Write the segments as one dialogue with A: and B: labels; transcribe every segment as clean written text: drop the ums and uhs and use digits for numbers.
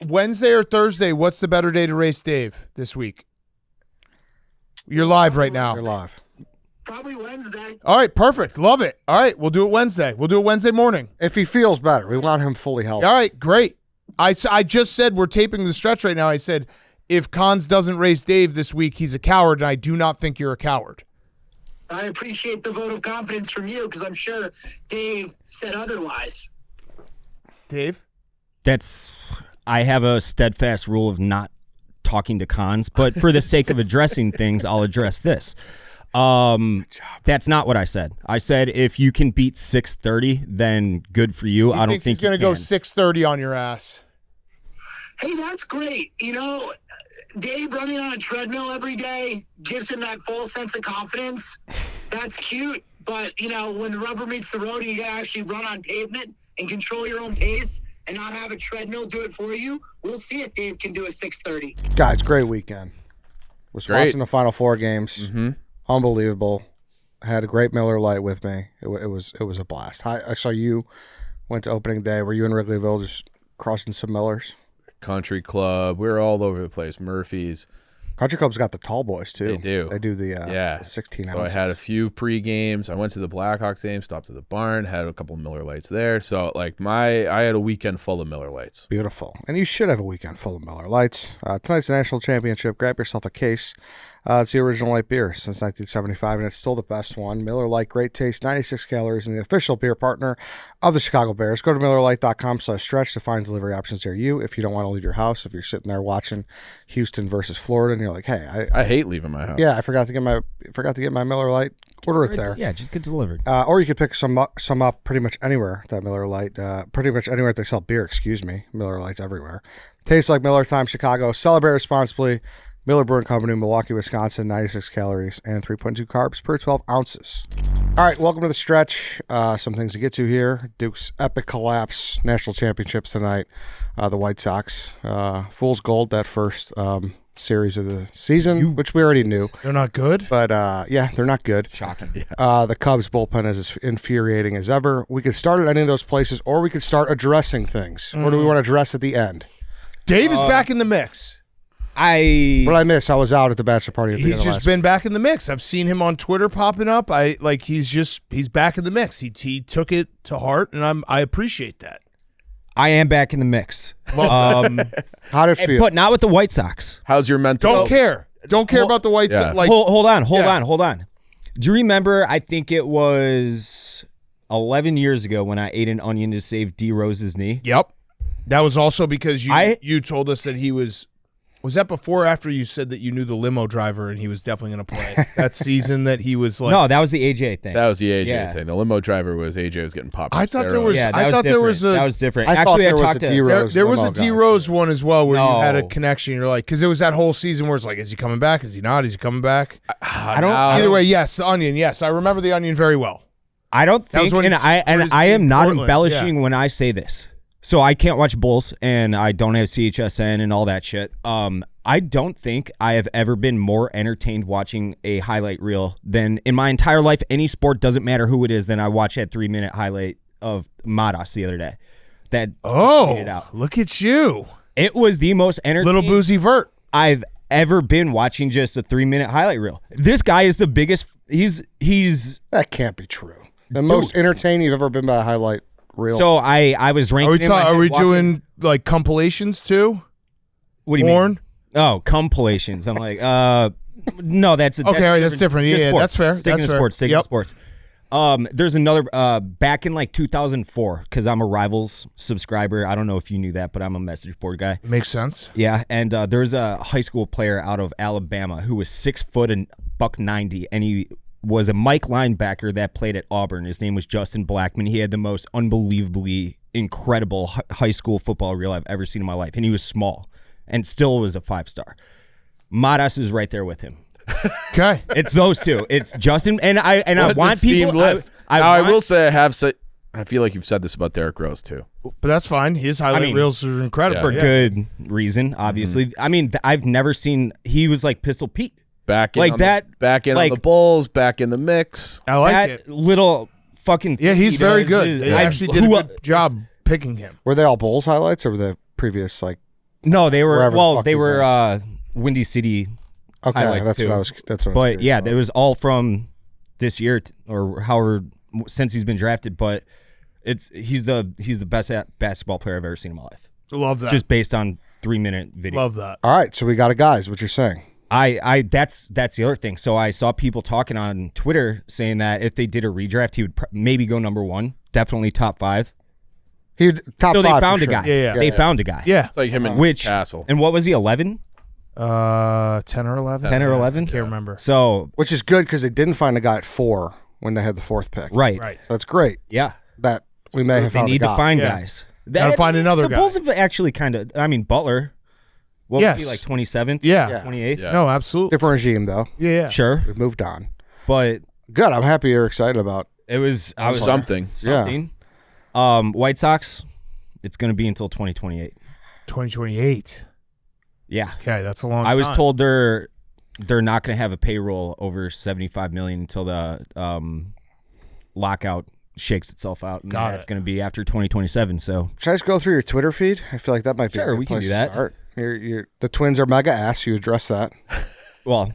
A: Wednesday or Thursday, what's the better day to race Dave this week? You're live right now.
B: You're live.
C: Probably Wednesday.
A: All right, perfect. Love it. All right, we'll do it Wednesday. We'll do it Wednesday morning.
B: If he feels better, we want him fully healthy.
A: All right, great. I just said we're taping the stretch right now. I said if Cons doesn't race Dave this week, he's a coward, and I do not think you're a coward.
C: I appreciate the vote of confidence from you because I'm sure Dave said otherwise.
A: Dave?
D: I have a steadfast rule of not talking to Cons, but for the sake of addressing things, I'll address this. That's not what I said. I said if you can beat 630, then good for you. I don't think
A: he's going to go 630 on your ass.
C: Hey, that's great. You know, Dave running on a treadmill every day gives him that false sense of confidence. That's cute, but, you know, when the rubber meets the road and you got to actually run on pavement and control your own pace and not have a treadmill do it for you, we'll see if Dave can do a 630.
B: Guys, great weekend. Was watching the Final Four games.
A: Mm-hmm.
B: Unbelievable. Had a great Miller Lite with me. It was a blast. I saw you went to opening day. Were you in Wrigleyville just crossing some Millers?
E: Country Club. We were all over the place. Murphy's.
B: Country Club's got the tall boys, too.
E: They do.
B: They do the 16 ounces.
E: So I had a few pre-games. I went to the Blackhawks game, stopped at the barn, had a couple of Miller Lights there. So, like, I had a weekend full of Miller Lights.
B: Beautiful. And you should have a weekend full of Miller Lights. Tonight's the National Championship. Grab yourself a case. It's the original light beer since 1975, and it's still the best one. Miller Lite, great taste, 96 calories, and the official beer partner of the Chicago Bears. Go to MillerLite.com/stretch to find delivery options near you if you don't want to leave your house. If you're sitting there watching Houston versus Florida, and you're like, "Hey,
E: I hate leaving my house."
B: Yeah, I forgot to get my Miller Lite. Order it there.
D: Yeah, just get delivered.
B: Or you could pick some up pretty much anywhere. That Miller Lite, pretty much anywhere they sell beer. Excuse me, Miller Lite's everywhere. Tastes like Miller Time, Chicago. Celebrate responsibly. Miller Brewing Company, Milwaukee, Wisconsin, 96 calories and 3.2 carbs per 12 ounces. All right, welcome to the stretch. Some things to get to here. Duke's epic collapse, national championships tonight. The White Sox, fool's gold, that first series of the season, which we already knew.
A: They're not good?
B: But, yeah, they're not good.
D: Shocking.
B: Yeah. The Cubs bullpen is as infuriating as ever. We could start at any of those places, or we could start addressing things. Or do we want to address at the end?
A: Dave is back in the mix.
B: What did I miss? I was out at the bachelor party. At the
A: He's
B: end of
A: just
B: last
A: been back in the mix. I've seen him on Twitter popping up. He's back in the mix. He took it to heart, and I appreciate that.
D: I am back in the mix.
B: How did it feel?
D: But not with the White Sox.
E: How's your mental?
A: Don't care about the White Sox. Like,
D: hold on. Do you remember, I think it was 11 years ago when I ate an onion to save D. Rose's knee?
A: Yep. That was also because you told us that he was that before or after you said that you knew the limo driver and he was definitely going to play that season that he was like?
D: No, that was the AJ thing.
E: That was the AJ thing. The limo driver was AJ was getting popped.
A: I thought there was.
D: Yeah,
A: I thought there was a.
D: That was different.
B: Actually,
D: I talked to
A: there was a D Rose one as well where you had a connection. You're like, because it was that whole season where it's like, is he coming back? Is he not? Is he coming back?
D: I don't.
A: Either way, yes, the onion. Yes, I remember the onion very well.
D: I don't think, and I am not embellishing when I say this. So I can't watch Bulls, and I don't have CHSN and all that shit. I don't think I have ever been more entertained watching a highlight reel than in my entire life. Any sport, doesn't matter who it is, than I watched that 3-minute highlight of Madas the other day.
A: Look at you.
D: It was the most entertaining
A: little boozy vert
D: I've ever been watching just a 3-minute highlight reel. This guy is the biggest. He's
B: That can't be true. The most entertaining you've ever been by a highlight reel.
D: So I was ranking.
A: Are we doing like compilations too?
D: What do you mean? Oh, compilations. I'm like, no, that's
A: okay. All right, that's different. Yeah, that's fair.
D: Sticking to sports. Sticking to sports. There's another back in like 2004 because I'm a Rivals subscriber. I don't know if you knew that, but I'm a message board guy.
A: Makes sense.
D: Yeah, and there's a high school player out of Alabama who was 6 foot and $190, and he was a Mike linebacker that played at Auburn. His name was Justin Blackman. He had the most unbelievably incredible high school football reel I've ever seen in my life, and he was small and still was a 5-star. Madas is right there with him.
A: Okay,
D: it's those two. It's Justin and I want people.
E: I will say I feel like you've said this about Derrick Rose too,
A: but that's fine. His highlight reels are incredible
D: for good reason. Obviously, I mean, I've never seen. He was like Pistol Pete.
E: Back in on the Bulls, back in the mix.
A: I like
D: that
A: it.
D: Little fucking.
A: Yeah, he's very good. They actually did a good job picking him.
B: Were they all Bulls highlights or were they previous like?
D: No, they were.
B: Wherever the
D: Well,
B: fuck
D: they
B: he
D: were Windy City.
B: Okay,
D: highlights
B: that's
D: too.
B: what I was. That's what. I was
D: But
B: curious
D: yeah,
B: about.
D: it was all from this year or however since he's been drafted. But he's the best basketball player I've ever seen in my life.
A: Love that.
D: Just based on 3-minute video.
A: Love that.
B: All right, so we got a guy. Is what you're saying?
D: That's the other thing. So I saw people talking on Twitter saying that if they did a redraft, he would maybe go number 1, definitely top 5.
B: He'd top
D: So
B: 5.
D: they found
B: for
D: a
B: sure.
D: guy.
A: Yeah.
D: They found a guy.
A: Yeah.
E: It's like him and
D: Which
E: Castle.
D: And what was he? 11?
A: 10 or 11.
D: 10 or 11?
A: Can't remember.
D: So
B: Which is good because they didn't find a guy at 4 when they had the 4th pick.
D: right.
A: Right.
B: So that's great.
D: Yeah.
B: That we may have
D: They
B: found
D: need
B: a
D: to
B: guy.
D: find
A: Yeah.
D: guys.
A: Gotta find another
D: the
A: guy.
D: Bulls have actually kind of. I mean, Butler. What
A: Yes.
D: was he, like 27th?
A: Yeah.
D: 28th?
E: Yeah.
A: No, absolutely.
B: Different regime though.
A: Yeah.
D: Sure.
B: We've moved on.
D: But
B: Good. I'm happy you're excited about.
D: it was
E: Something.
D: something. White Sox, it's going to be until 2028.
A: 2028.
D: Yeah.
A: Okay, that's a long
D: I
A: time.
D: was told they're not going to have a payroll over $75 million until the lockout shakes itself out. And
A: Got
D: it's
A: it.
D: going to be after 2027. So
B: Should I just go through your Twitter feed? I feel like that might be
D: Sure,
B: a good
D: we can
B: place
D: do
B: to
D: that.
B: start. The Twins are mega ass. You address that.
D: well,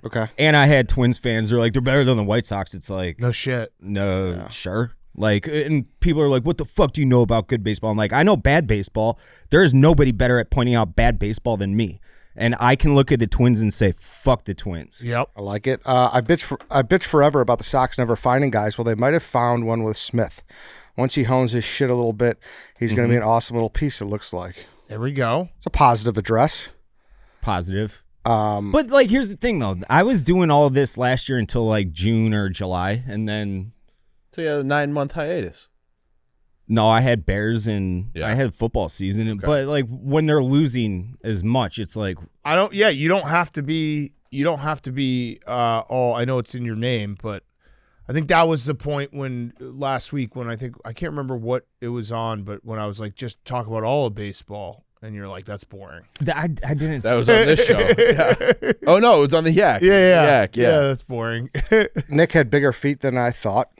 B: Okay.
D: and I had Twins fans. They're like, they're better than the White Sox. It's like,
A: No shit.
D: no, sure. Like, and people are like, what the fuck do you know about good baseball? I'm like, I know bad baseball. There's nobody better at pointing out bad baseball than me. And I can look at the Twins and say, fuck the Twins.
A: Yep.
B: I like it. I bitch forever about the Sox never finding guys. Well, they might have found one with Smith. Once he hones his shit a little bit, he's going to be an awesome little piece, it looks like.
A: There we go.
B: It's a positive address.
D: Positive. But, like, here's the thing, though. I was doing all of this last year until, like, June or July. And then,
E: So you had a 9-month hiatus.
D: no, I had Bears and
E: Yeah.
D: I had football season. But, like, when they're losing as much, it's like,
A: You don't have to be all I know it's in your name, but I think that was the point when last week when I can't remember what it was on, but when I was like, just talk about all of baseball, and you're like, that's boring.
D: I didn't.
E: That was on this show. Yeah. Oh, no, it was on the Yak. Yak, yeah.
A: That's boring.
B: Nick had bigger feet than I thought.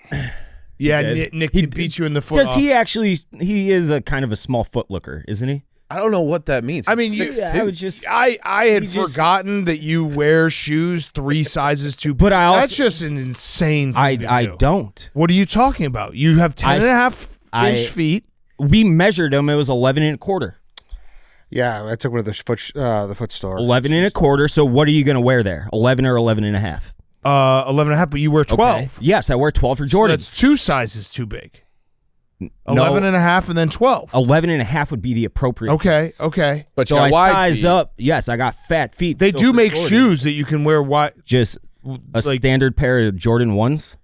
A: Yeah,
D: did.
A: Nick did beat you in the foot.
D: Does
A: off.
D: he actually? He is a kind of a small foot looker, isn't he?
E: I don't know what that means.
A: I mean,
E: He's 6'2".
D: I would just.
A: I had
D: He just-
A: forgotten that you wear shoes 3 sizes too big.
D: But I also-
A: that's just an insane thing to
D: I
A: do.
D: don't.
A: What are you talking about? You have 10 and a half inch feet.
D: We measured him. It was 11 and a quarter.
B: Yeah, I took one of the foot store.
D: 11 and a quarter. So what are you going to wear there? 11 or 11 and a half?
A: 11 and a half, but you wear 12.
D: Okay. Yes, I wear 12 for
A: So
D: Jordans.
A: that's 2 sizes too big. 11 and a half and then 12.
D: 11 and a half would be the appropriate.
A: Okay,
D: size.
A: okay.
E: But
D: So
E: you got
D: I
E: wide
D: size
E: feet.
D: up. Yes, I got fat feet.
A: They
D: So
A: do
D: for
A: make
D: Jordans,
A: shoes that you can wear wide.
D: Just a
A: like-
D: standard pair of Jordan 1s.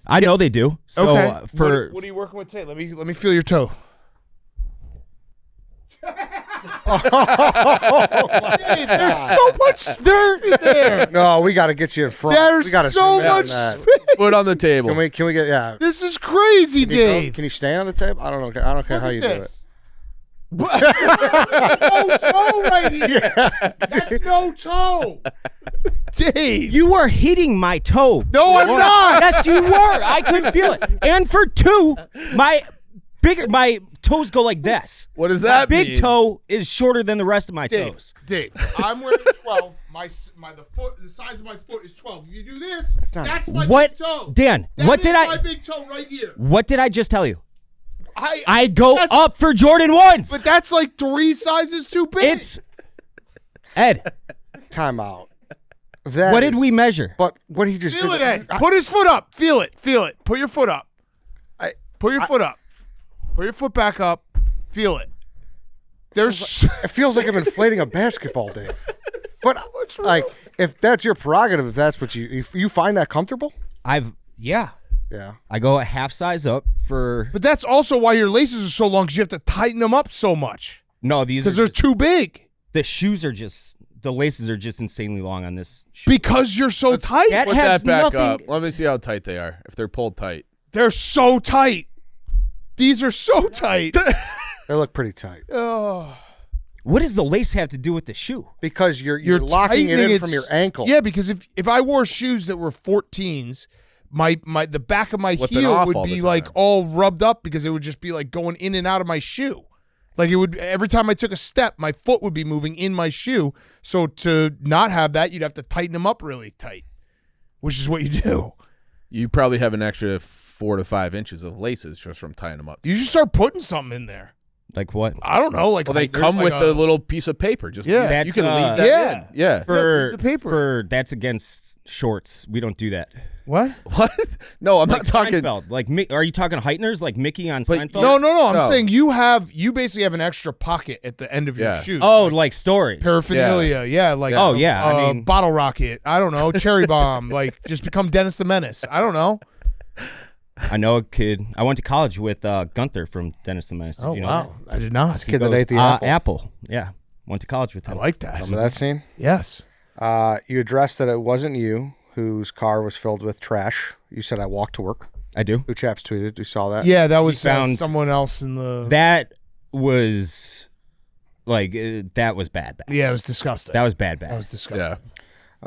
D: I know they do. So
A: Okay.
D: for
A: what are you working with today? Let me feel your toe. Hey, there's so much space in there.
B: No, we got to get you in front.
A: There's
B: we gotta
A: so
B: zoom in on
A: much
B: that.
A: space.
E: Foot on the table.
B: Can we get
A: This is crazy,
B: Can you, go-
A: Dave.
B: can you stand on the table? I don't care how you do it.
A: This. No toe right here. That's no toe. Dave.
D: you were hitting my toe.
A: No, I'm not.
D: Yes, you were. I couldn't feel it. And for 2, my toes go like this.
E: What does that
D: Big
E: mean?
D: toe is shorter than the rest of my
A: Dave,
D: toes.
A: Dave, I'm wearing 12. The size of my foot is 12. If you do this, that's my
D: What,
A: big toe.
D: Dan?
A: That
D: What
A: is
D: did
A: my
D: I?
A: big toe right here.
D: What did I just tell you?
A: I
D: go
A: that's-
D: up for Jordan 1s.
A: but that's like 3 sizes too big.
D: It's Ed.
B: Time out. That
D: What did
B: is-
D: we measure?
B: But what he just
A: feel
B: did.
A: it, Ed. Put his foot up. Feel it. Put your foot up. Put your foot up. Put your foot back up. Feel it. There's
B: It feels like I'm inflating a basketball, Dave. But like, if that's your prerogative, if that's what you find that comfortable,
D: Yeah.
B: yeah.
D: I go a half size up for.
A: But that's also why your laces are so long because you have to tighten them up so much
D: No, these
A: because
D: are
A: they're too big.
D: the shoes are just the laces are just insanely long on this.
A: Because you're so tight.
D: that
E: Put
D: has
E: that back
D: nothing-
E: up. Let me see how tight they are. If they're pulled tight.
A: They're so tight. These are so tight.
B: They look pretty tight
A: Oh.
D: What does the lace have to do with the shoe?
B: because you're locking it
A: tightening
B: in from your ankle.
A: Yeah, because if I wore shoes that were 14s, the back of my
E: Slipping
A: heel
E: off
A: would
E: all
A: be
E: the
A: like
E: time.
A: all rubbed up because it would just be like going in and out of my shoe. Like it would every time I took a step, my foot would be moving in my shoe. So to not have that, you'd have to tighten them up really tight, which is what you do.
E: You probably have an extra 4 to 5 inches of laces just from tying them up.
A: You should start putting something in there.
D: Like what?
A: I don't know. Like
E: they come with a little piece of paper. Just you can leave that in. Yeah.
A: For the paper.
D: That's against shorts. We don't do that.
A: What?
E: No, I'm
D: like
E: not talking.
D: Seinfeld. Like, are you talking heighteners like Mickey on
E: But
D: Seinfeld?
A: No. I'm saying you basically have an extra pocket at the end of your shoe.
D: Oh, like storage.
A: Paraphernalia. Yeah. Like
D: I mean,
A: bottle rocket. I don't know. Cherry bomb. Like just become Dennis the Menace. I don't know.
D: I know a kid. I went to college with Gunther from Dennis the Menace.
A: Oh,
D: you know
A: wow. I did not.
B: Kid that ate the apple.
D: Apple. Yeah. Went to college with him.
A: I like that.
B: Remember that scene?
A: Yes.
B: You addressed that it wasn't you whose car was filled with trash. You said I walked to work.
D: I do.
B: Two chaps tweeted. You saw that?
A: Yeah, that was someone else in the...
D: That was... that was bad.
A: Yeah, it was disgusting.
D: That was bad.
A: That was disgusting.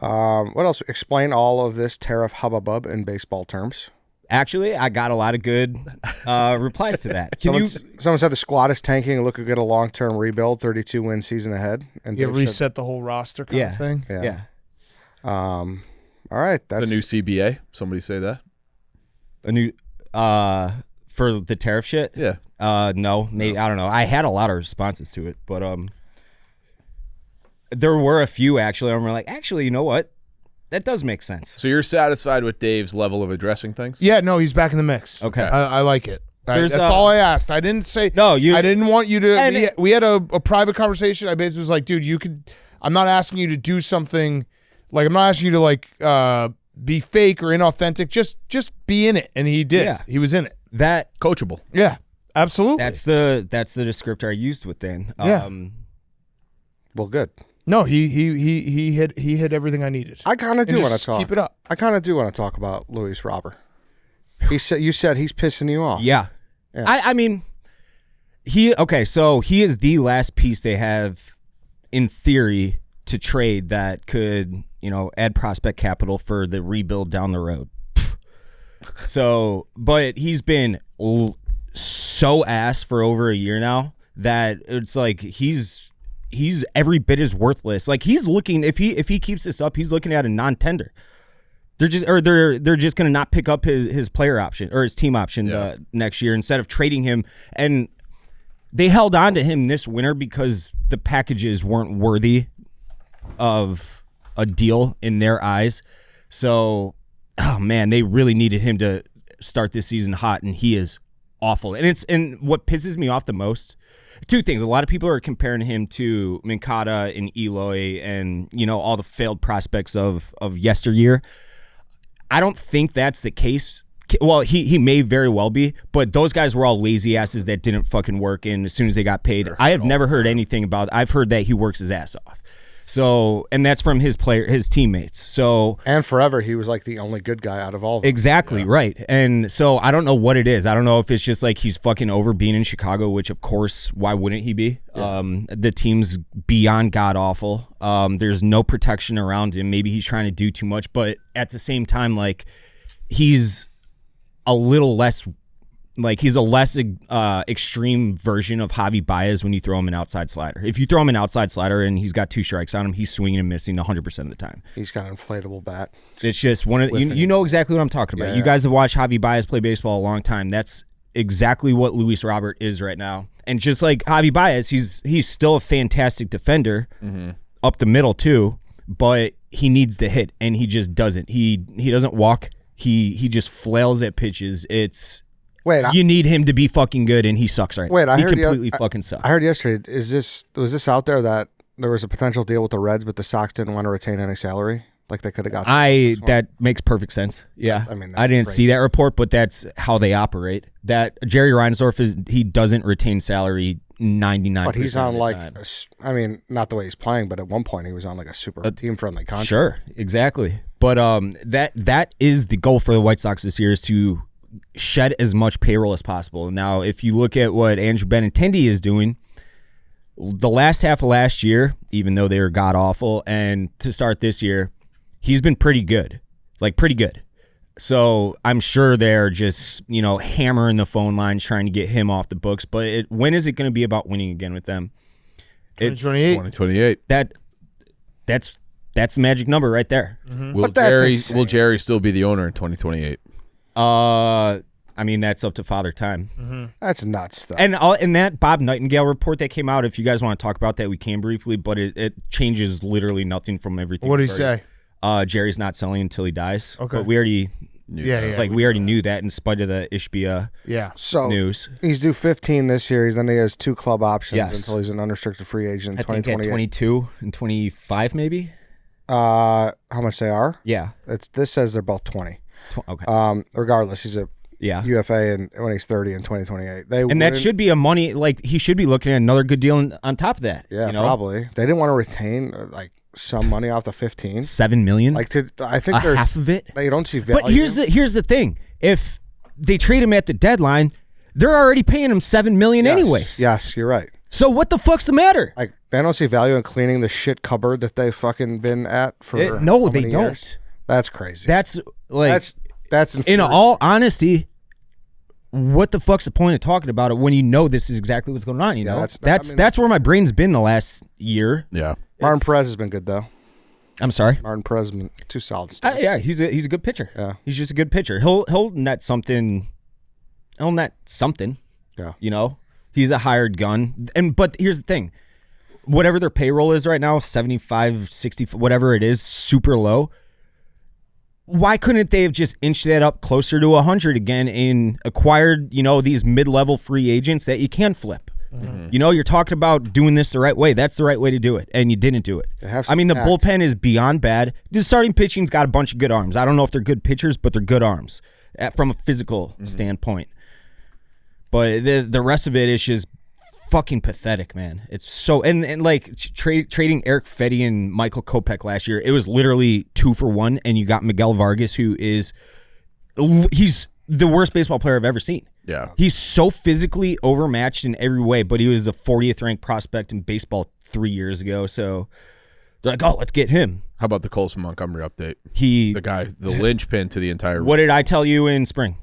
B: Yeah. What else? Explain all of this tariff hubbub in baseball terms.
D: Actually, I got a lot of good replies to that.
B: Someone said the squad is tanking and looking at a long-term rebuild, 32-win season ahead. And
A: reset the whole roster kind of thing?
B: Yeah. All right. That's
E: the new CBA. Somebody say that.
D: A new for the tariff shit?
E: Yeah.
D: No, maybe I don't know. I had a lot of responses to it, but there were a few actually. I'm like, actually, you know what? That does make sense.
E: So you're satisfied with Dave's level of addressing things?
A: Yeah, no, he's back in the mix.
D: Okay.
A: I like it. That's all I asked. I didn't say
D: no.
A: I didn't want you to. We had a private conversation. I basically was like, dude, you could. I'm not asking you to do something. Like I'm not asking you to be fake or inauthentic. Just be in it, and he did. Yeah. He was in it.
D: That
E: coachable.
A: Yeah, absolutely.
D: That's the descriptor I used with Dan.
A: Yeah.
B: Well, good.
A: No, he hit everything I needed.
B: I kind of do want to talk.
A: Keep it up.
B: I kind of do want to talk about Luis Robert. You said he's pissing you off.
D: Yeah. I mean, so he is the last piece they have in theory to trade that could, add prospect capital for the rebuild down the road. So, but he's been so ass for over a year now that it's like he's every bit as worthless. Like he's looking, if he keeps this up, he's looking at a non-tender. They're just going to not pick up his player option or his team option next year instead of trading him. And they held on to him this winter because the packages weren't worthy of a deal in their eyes. So, oh man, they really needed him to start this season hot, and he is awful. And what pisses me off the most, two things. A lot of people are comparing him to Minkata and Eloy and, all the failed prospects of yesteryear. I don't think that's the case. Well, he may very well be, but those guys were all lazy asses that didn't fucking work, and as soon as they got paid, I have never heard anything about it. I've heard that he works his ass off. So, and that's from his teammates. So,
B: and forever he was like the only good guy out of all of them.
D: Exactly, right. And so I don't know what it is. I don't know if it's just like he's fucking over being in Chicago, which of course, why wouldn't he be? Yeah. The team's beyond god awful. There's no protection around him. Maybe he's trying to do too much, but at the same time, like he's a little less. Like he's a less extreme version of Javi Baez when you throw him an outside slider. If you throw him an outside slider and he's got 2 strikes on him, he's swinging and missing 100% of the time.
B: He's got an inflatable bat.
D: It's just one of you know exactly what I'm talking about. Yeah. You guys have watched Javi Baez play baseball a long time. That's exactly what Luis Robert is right now. And just like Javi Baez, he's still a fantastic defender up the middle too, but he needs to hit and he just doesn't. He doesn't walk. He just flails at pitches. You need him to be fucking good, and he sucks right now. He completely fucking sucks.
B: I heard yesterday, was this out there that there was a potential deal with the Reds, but the Sox didn't want to retain any salary? Like they could have got
D: that makes perfect sense. Yeah. I mean, I didn't see that report, but that's how they operate. That Jerry Reinsdorf he doesn't retain salary 99%.
B: But he's on not the way he's playing, but at one point he was on like a super team-friendly contract.
D: Sure, exactly. But that is the goal for the White Sox this year, is to shed as much payroll as possible. Now, if you look at what Andrew Benintendi is doing, the last half of last year, even though they were god awful, and to start this year, he's been pretty good. Like pretty good. So I'm sure they're just, hammering the phone lines trying to get him off the books. But when is it going to be about winning again with them?
E: 2028.
D: That's the magic number right there.
E: Mm-hmm. Will Jerry still be the owner in 2028?
D: That's up to Father Time.
B: Mm-hmm. That's nuts, though.
D: And that Bob Nightingale report that came out, if you guys want to talk about that, we can briefly, but it changes literally nothing from everything.
A: What did he say?
D: Jerry's not selling until he dies.
A: Okay.
D: But we already
E: knew that.
D: We already knew that in spite of the Ishbia news.
B: He's due 15 this year. Then he has 2 club options until he's an unrestricted free agent in 2028.
D: I think at 22 and 25 maybe.
B: How much they are?
D: Yeah.
B: This says they're both 20.
D: Okay.
B: Regardless, he's a UFA and when he's 30 in 2028.
D: That should be a money, he should be looking at another good deal on top of that.
B: Yeah, probably. They didn't want to retain some money off the 15.
D: $7 million?
B: I think there's
D: half of it.
B: They don't see value.
D: But here's the thing. If they trade him at the deadline, they're already paying him $7 million anyways.
B: Yes, you're right.
D: So what the fuck's the matter?
B: They don't see value in cleaning the shit cupboard that they've fucking been at for
D: no, they
B: years?
D: don't.
B: That's crazy.
D: That's
B: that's
D: in all honesty. What the fuck's the point of talking about it when you know this is exactly what's going on? That's where my brain's been the last year.
E: Yeah,
B: Martin Perez has been good though.
D: I'm sorry,
B: Martin Perez has been 2 solid.
D: He's a good pitcher.
B: Yeah,
D: he's just a good pitcher. He'll net something. He'll net something.
B: Yeah,
D: he's a hired gun. But here's the thing, whatever their payroll is right now, 75, 60, whatever it is, super low. Why couldn't they have just inched that up closer to 100 again and acquired, these mid-level free agents that you can flip? Mm-hmm. You're talking about doing this the right way. That's the right way to do it, and you didn't do it. The bullpen is beyond bad. The starting pitching's got a bunch of good arms. I don't know if they're good pitchers, but they're good arms from a physical standpoint. But the rest of it is just fucking pathetic, man. It's so and trading Eric Fetty and Michael Kopech last year, it was literally 2 for 1, and you got Miguel Vargas, he's the worst baseball player I've ever seen.
E: Yeah,
D: he's so physically overmatched in every way, but he was a 40th ranked prospect in baseball 3 years ago. So they're like, oh, let's get him.
E: How about the Colson Montgomery update? The linchpin to the entire.
D: What did I tell you in spring?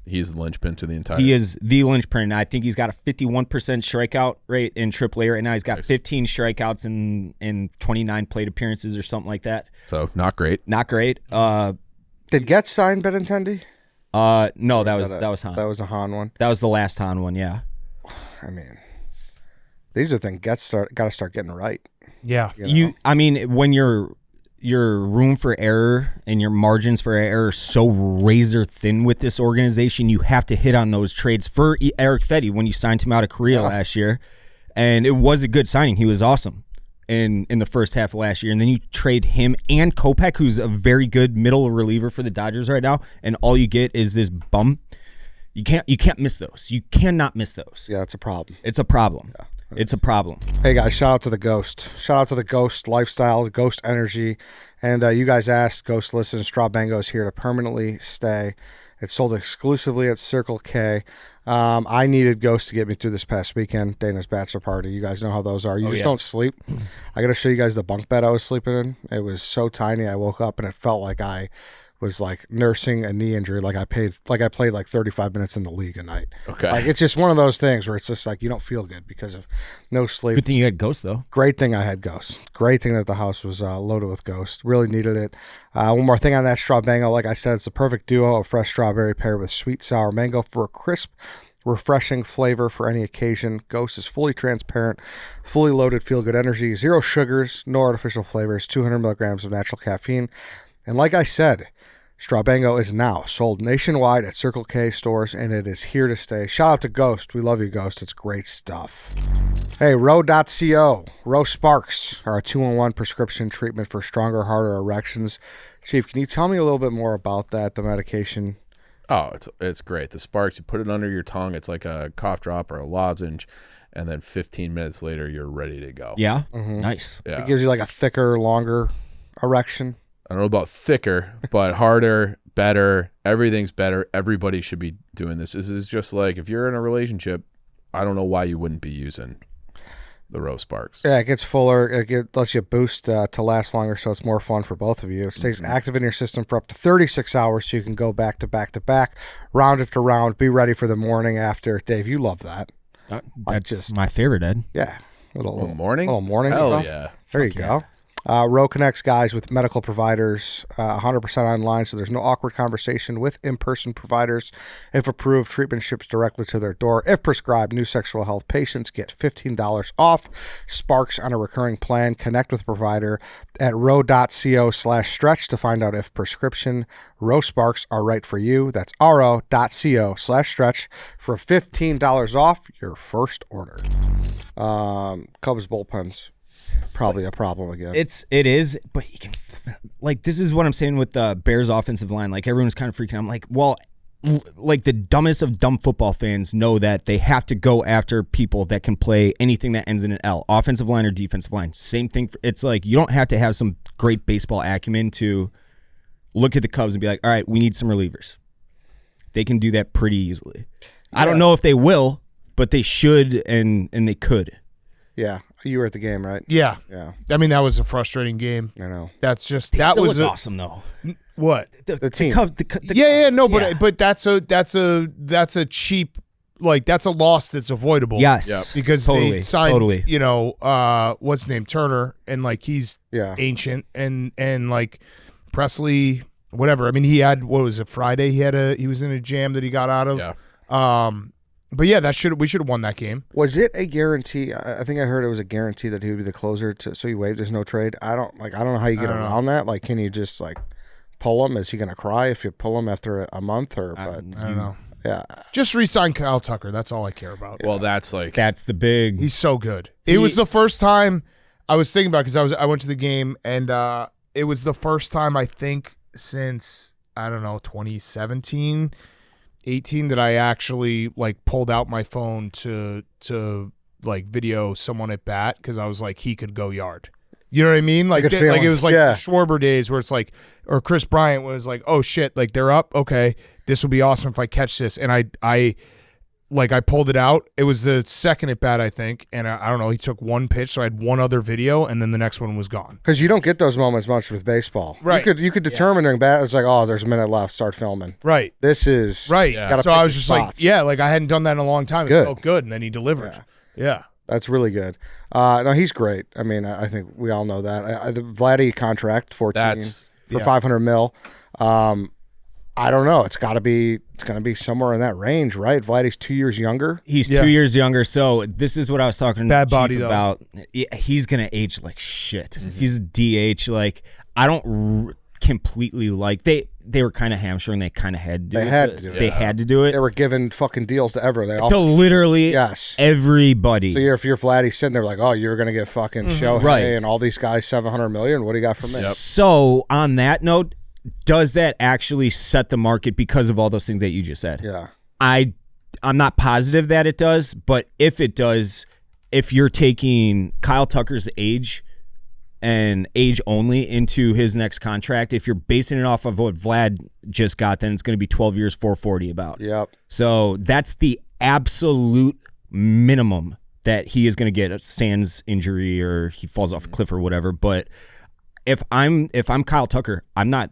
E: He's the linchpin to the entire.
D: He is the linchpin. I think he's got a 51% strikeout rate in AAA right now. He's got 15 strikeouts in 29 plate appearances or something like that.
E: So not great.
D: Not great.
B: Did Getz sign Benintendi?
D: No, that was Han.
B: That was a Han one.
D: That was the last Han one. Yeah.
B: I mean, these are things got to start getting right.
A: Yeah.
D: When your room for error and your margins for error are so razor thin with this organization, you have to hit on those trades for Eric Fetty when you signed him out of Korea last year. And it was a good signing. He was awesome in the first half of last year. And then you trade him and Kopech, who's a very good middle reliever for the Dodgers right now, and all you get is this bum. You can't miss those. You cannot miss those.
B: Yeah, it's a problem.
D: It's a problem. Yeah. It's a problem.
B: Hey, guys, shout out to the Ghost. Shout out to the Ghost lifestyle, the Ghost energy. And you guys asked, Ghost listen, Straw Bango is here to permanently stay. It's sold exclusively at Circle K. I needed Ghost to get me through this past weekend, Dana's bachelor party. You guys know how those are. You don't sleep. I got to show you guys the bunk bed I was sleeping in. It was so tiny. I woke up and it felt like I was nursing a knee injury, I played 35 minutes in the league a night.
E: Okay.
B: It's just one of those things where it's just you don't feel good because of no sleep.
D: Good thing you had Ghost though.
B: Great thing I had Ghost. Great thing that the house was loaded with Ghost. Really needed it. One more thing on that Straw Bango, like I said, it's the perfect duo of fresh strawberry paired with sweet sour mango for a crisp, refreshing flavor for any occasion. Ghost is fully transparent, fully loaded, feel-good energy, 0 sugars, no artificial flavors, 200 milligrams of natural caffeine. And like I said, Straw Bango is now sold nationwide at Circle K stores, and it is here to stay. Shout out to Ghost. We love you, Ghost. It's great stuff. Hey, Row.co. Row Sparks are a 2-in-1 prescription treatment for stronger, harder erections. Chief, can you tell me a little bit more about that, the medication?
E: Oh, it's great. The Sparks, you put it under your tongue. It's like a cough drop or a lozenge, and then 15 minutes later, you're ready to go.
D: Yeah? Mm-hmm. Nice.
B: Yeah. It gives you a thicker, longer erection.
E: I don't know about thicker, but harder, better. Everything's better. Everybody should be doing this. This is just if you're in a relationship, I don't know why you wouldn't be using the Row Sparks.
B: Yeah, it gets fuller. It lets you boost to last longer, so it's more fun for both of you. It stays active in your system for up to 36 hours, so you can go back to back to back, round after round, be ready for the morning after. Dave, you love that.
D: That's my favorite, Ed.
B: Yeah. Little
E: morning
B: Hell
E: stuff.
B: Yeah. There you go. Row connects guys with medical providers 100% online, so there's no awkward conversation with in-person providers. If approved, treatment ships directly to their door. If prescribed, new sexual health patients get $15 off. Sparks on a recurring plan. Connect with a provider at row.co/stretch to find out if prescription Row Sparks are right for you. That's ro.co/stretch for $15 off your first order. Cubs bullpens. Probably a problem again.
D: It is, but you can this is what I'm saying with the Bears offensive line. Like everyone's kind of freaking out. I'm like, well, like the dumbest of dumb football fans know that they have to go after people that can play anything that ends in an L, offensive line or defensive line. Same thing. It's like you don't have to have some great baseball acumen to look at the Cubs and be like, all right, we need some relievers. They can do that pretty easily. Yeah. I don't know if they will, but they should and they could.
B: Yeah, you were at the game, right?
A: Yeah.
B: Yeah.
A: I mean, that was a frustrating game.
B: I know.
A: That's just
D: they
A: that
D: still
A: was
D: look awesome though.
A: What
B: the team?
A: But that's a cheap, like that's a loss that's avoidable.
D: Yes,
A: because they signed you know what's his name, Turner, and like he's ancient and like Presley, whatever. I mean, he had, what was it, Friday? He was in a jam that he got out of.
E: Yeah.
A: But yeah, we should have won that game.
B: Was it a guarantee? I think I heard it was a guarantee that he would be the closer. So he waived his no trade. I don't know how you get around that. Like, can you just like pull him? Is he going to cry if you pull him after a month? Or
A: I don't know.
B: Yeah,
A: just re-sign Kyle Tucker. That's all I care about.
E: Well, that's
D: the big.
A: He's so good. It was the first time I was thinking about it because I went to the game and it was the first time I think since 2017. 18 that I actually like pulled out my phone to like video someone at bat because I was like, he could go yard. You know what I mean? Like it was like the Schwarber days where it's like, or Chris Bryant was like, oh shit, like they're up. Okay, this would be awesome if I catch this. And I pulled it out. It was the second at bat, I think, and I don't know. He took one pitch, so I had one other video, and then the next one was gone.
B: Because you don't get those moments much with baseball,
A: right?
B: You could determine during bat. It's like, oh, there's a minute left. Start filming.
A: Right.
B: This is
A: right. Yeah. So I was just spots. like I hadn't done that in a long time. It felt good, and then he delivered. Yeah. That's
B: really good. No, he's great. I mean, I think we all know that. The Vladdy contract, 14 for $500 million. I don't know. It's going to be somewhere in that range, right? Vladdy's 2 years younger.
D: He's 2 years younger. So this is they were talking
A: bad body
D: about. He's going to age like shit. Mm-hmm. He's DH. Like I don't completely like they were kind of hamstring. They kind of had to do it. They had to do it.
B: They were giving fucking deals to everyone.
D: To literally everybody.
B: So if you're Vladdy sitting there like, oh, you're going to get fucking Shohei and all these guys $700 million. What do you got from me?
D: So on that note, does that actually set the market because of all those things that you just said?
B: Yeah.
D: I'm not positive that it does, but if it does, if you're taking Kyle Tucker's age and age only into his next contract, if you're basing it off of what Vlad just got, then it's going to be 12 years, 440 about.
B: Yep.
D: So that's the absolute minimum that he is going to get a sans injury or he falls off a cliff or whatever. But if I'm Kyle Tucker, I'm not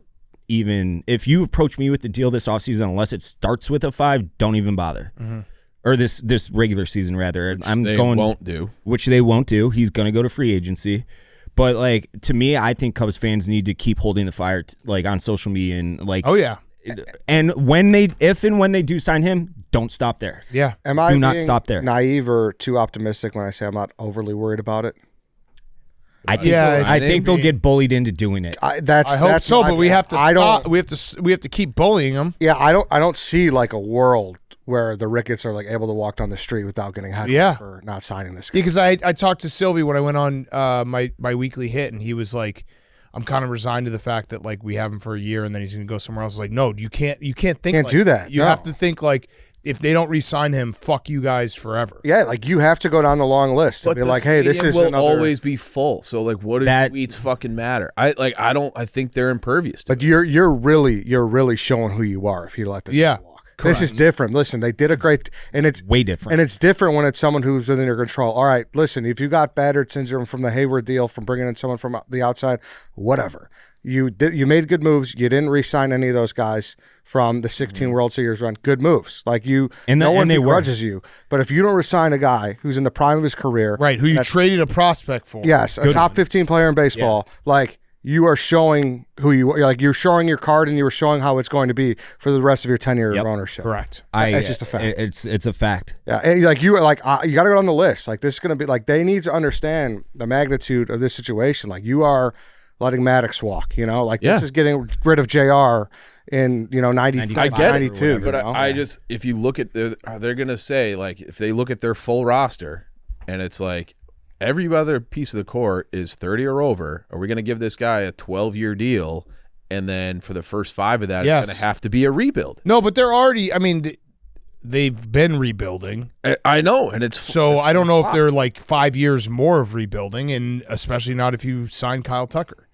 D: even, if you approach me with the deal this offseason, unless it starts with a 5, don't even bother. Mm-hmm. Or this regular season rather. Which they won't do. He's going to go to free agency. But like to me, I think Cubs fans need to keep holding the fire like on social media and like and when they do sign him, don't stop there.
A: Yeah.
B: Do
D: not stop there.
B: Naive or too optimistic when I say I'm not overly worried about it?
D: I think they'll get bullied into doing it.
A: I hope so, but we have to stop. We have to keep bullying them.
B: Yeah, I don't see like a world where the Ricketts are like able to walk down the street without getting heckled for not signing this guy.
A: Because I talked to Sylvie when I went on my weekly hit, and he was like, I'm kind of resigned to the fact that like we have him for a year and then he's going to go somewhere else. Like, no, you can't think
B: do that.
A: You have to think like, if they don't re-sign him, fuck you guys forever.
B: Yeah, like you have to go down the long list and be like, hey, this is
E: will always be full. So like, what do tweets fucking matter? I think they're impervious.
B: But you're really showing who you are if you let this walk. This is different. Listen, they did a great, and it's
D: way different.
B: And it's different when it's someone who's within your control. All right, listen, if you got battered syndrome from the Hayward deal, from bringing in someone from the outside, whatever. You made good moves. You didn't re-sign any of those guys from the 16 World Series run. Good moves. Like no one begrudges you. But if you don't re-sign a guy who's in the prime of his career,
A: right, who you traded a prospect for,
B: yes, a top 15 player in baseball, like you are showing who you are. Like you're showing your card, and you were showing how it's going to be for the rest of your tenure of ownership.
A: Correct.
B: It's just a fact.
D: It's a fact.
B: Yeah, and like you got to go on the list. Like this is going to be like they need to understand the magnitude of this situation. Like you are letting Maddox walk, this is getting rid of JR in, 90,
E: I get
B: 92.
E: But I just, if you look at they're going to say, like, if they look at their full roster and it's like every other piece of the core is 30 or over, are we going to give this guy a 12-year deal? And then for the first 5 of that, it's going to have to be a rebuild.
A: No, but they're already, they've been rebuilding.
E: I know. And
A: I don't know if they're like 5 years more of rebuilding, and especially not if you sign Kyle Tucker.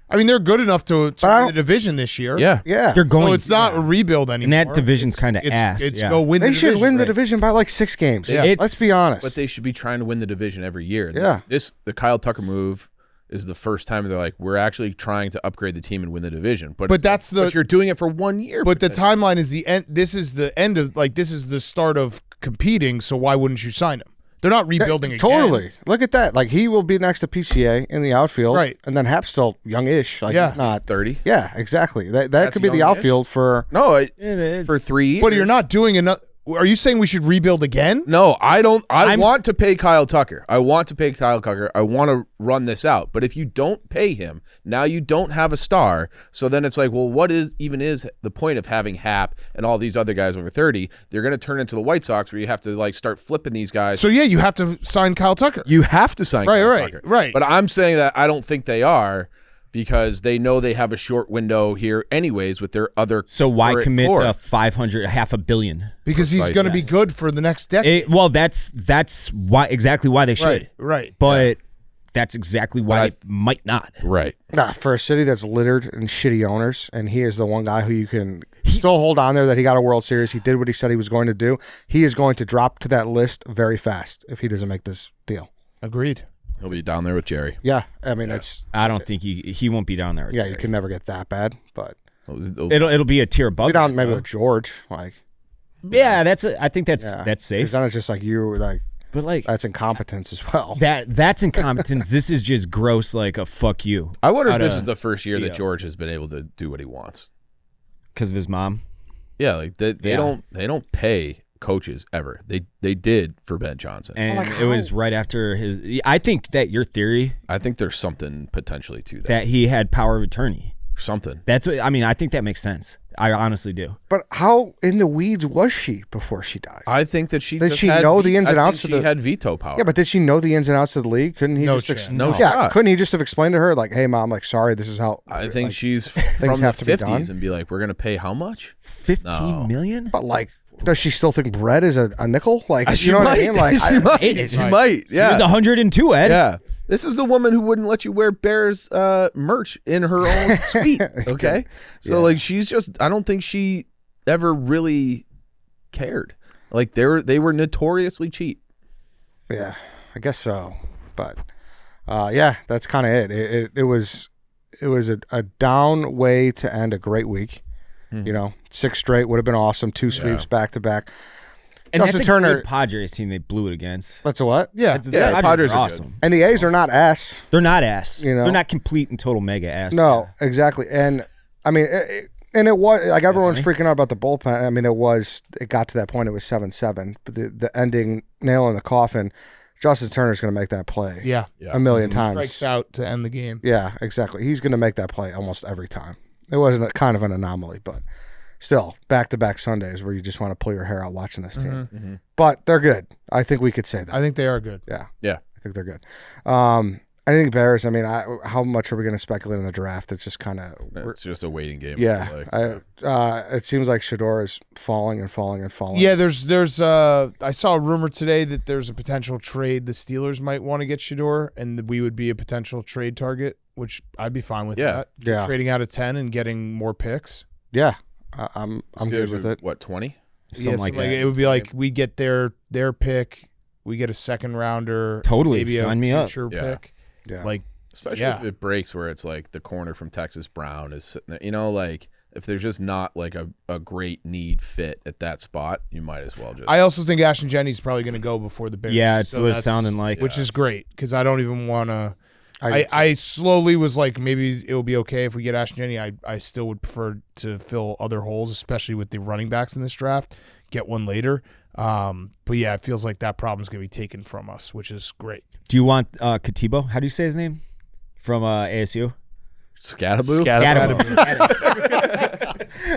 A: They're good enough to win the division this year.
E: Yeah.
D: They're going.
A: So it's not a rebuild anymore.
D: And that division's kind of ass.
A: Go win the division.
B: They should win the division by like 6 games.
A: Yeah.
B: Let's be honest.
E: But they should be trying to win the division every year.
B: Yeah.
E: The Kyle Tucker move is the first time they're like, we're actually trying to upgrade the team and win the division. But you're doing it for 1 year.
A: But the timeline is the end. This is the end of, this is the start of competing. So why wouldn't you sign him? They're not rebuilding again.
B: Totally. Look at that. Like he will be next to PCA in the outfield.
A: Right.
B: And then Hap's still youngish. Like he's not
E: 30.
B: Yeah, exactly. That could be the outfield for
E: for 3 years.
A: But you're not doing enough. Are you saying we should rebuild again?
E: No, I don't. I want to pay Kyle Tucker. I want to pay Kyle Tucker. I want to run this out. But if you don't pay him, now you don't have a star. So then it's like, well, what is the point of having Hap and all these other guys over 30? They're going to turn into the White Sox where you have to start flipping these guys.
A: So you have to sign Kyle Tucker.
E: You have to sign Kyle Tucker.
A: Right.
E: But I'm saying that I don't think they are, because they know they have a short window here anyways with their other.
D: So why commit to $500 million?
A: Because he's going to be good for the next decade.
D: That's exactly why they should.
A: Right.
D: But that's exactly why they might not.
E: Right.
B: Nah, for a city that's littered in shitty owners, and he is the one guy who you can still hold on there that he got a World Series. He did what he said he was going to do. He is going to drop to that list very fast if he doesn't make this deal.
A: Agreed.
E: He'll be down there with Jerry.
B: Yeah, it's.
D: I don't think he won't be down there.
B: Yeah, you can never get that bad, but
D: it'll be a tier above.
B: Be down maybe with George, like.
D: Yeah, I think that's safe.
B: Because then it's just like you like.
D: But
B: that's incompetence as well.
D: That's incompetence. This is just gross, like a fuck you.
E: I wonder if this is the first year that George has been able to do what he wants
D: because of his mom.
E: Yeah, like they don't pay coaches ever. They did for Ben Johnson,
D: and it was right after his. I think that your theory.
E: I think there's something potentially to
D: that he had power of attorney.
E: Something.
D: That's what I mean. I think that makes sense. I honestly do.
B: But how in the weeds was she before she died?
E: I think that she
B: did. She know the ins and outs of the.
E: She had veto power.
B: Yeah, but did she know the ins and outs of the league? Couldn't he couldn't he just have explained to her like, "Hey, mom, like, sorry, this is how."
E: I think she's from the 50s and be like, "We're gonna pay how much?
D: $15 million?"
B: But like. Does she still think bread is a nickel? Like,
E: you know what I mean? Like, she might. Yeah.
D: She was 102, Ed.
E: Yeah. This is the woman who wouldn't let you wear Bears merch in her own suite. Okay. So she's just. I don't think she ever really cared. Like they were notoriously cheap.
B: Yeah, I guess so. But that's kind of it. It was a down way to end a great week. 6 straight would have been awesome. 2 sweeps back to back.
D: And
B: Justin
D: that's a
B: Turner,
D: good Padres team they blew it against.
B: That's a what?
A: Yeah.
E: Padres are
D: awesome.
E: Good.
B: And the A's are not ass.
D: They're not ass.
B: They're
D: not complete and total mega ass.
B: No, exactly. And I mean, it was like everyone's freaking out about the bullpen. I mean, it got to that point. It was 7-7, but the ending nail in the coffin. Justin Turner's going to make that play.
A: Yeah.
B: A million times.
A: Strikes out to end the game.
B: Yeah, exactly. He's going to make that play almost every time. It wasn't kind of an anomaly, but still, back-to-back Sundays where you just want to pull your hair out watching this team.
E: Mm-hmm.
B: But they're good. I think we could say that.
A: I think they are good.
B: Yeah.
E: Yeah.
B: I think they're good. I think Bears, I mean, how much are we going to speculate on the draft? It's just kind of...
E: It's just a waiting game.
B: Yeah. It seems like Shedeur is falling and falling and falling.
A: Yeah, there's I saw a rumor today that there's a potential trade. The Steelers might want to get Shedeur, and we would be a potential trade target, which I'd be fine with that.
B: Yeah.
A: Trading out of 10 and getting more picks.
B: Yeah. I'm good with it.
E: What, 20?
A: Something like that. It would be like we get their pick, we get a second rounder,
D: totally
A: maybe
D: sign
A: a
D: me up.
A: future pick.
B: Yeah.
A: Like
E: especially if it breaks where it's like the corner from Texas Brown is sitting there. You know, like if there's just not like a great need fit at that spot, you might as well just.
A: I also think Ashton Jennings probably going to go before the Bears.
D: Yeah, it's what it's sounding like.
A: Which is great because I don't even want to. I slowly was like, maybe it will be okay if we get Ashton Jennings. I still would prefer to fill other holes, especially with the running backs in this draft. Get one later. But yeah, it feels like that problem is going to be taken from us, which is great.
D: Do you want Katibo? How do you say his name? From ASU?
E: Scatterbo?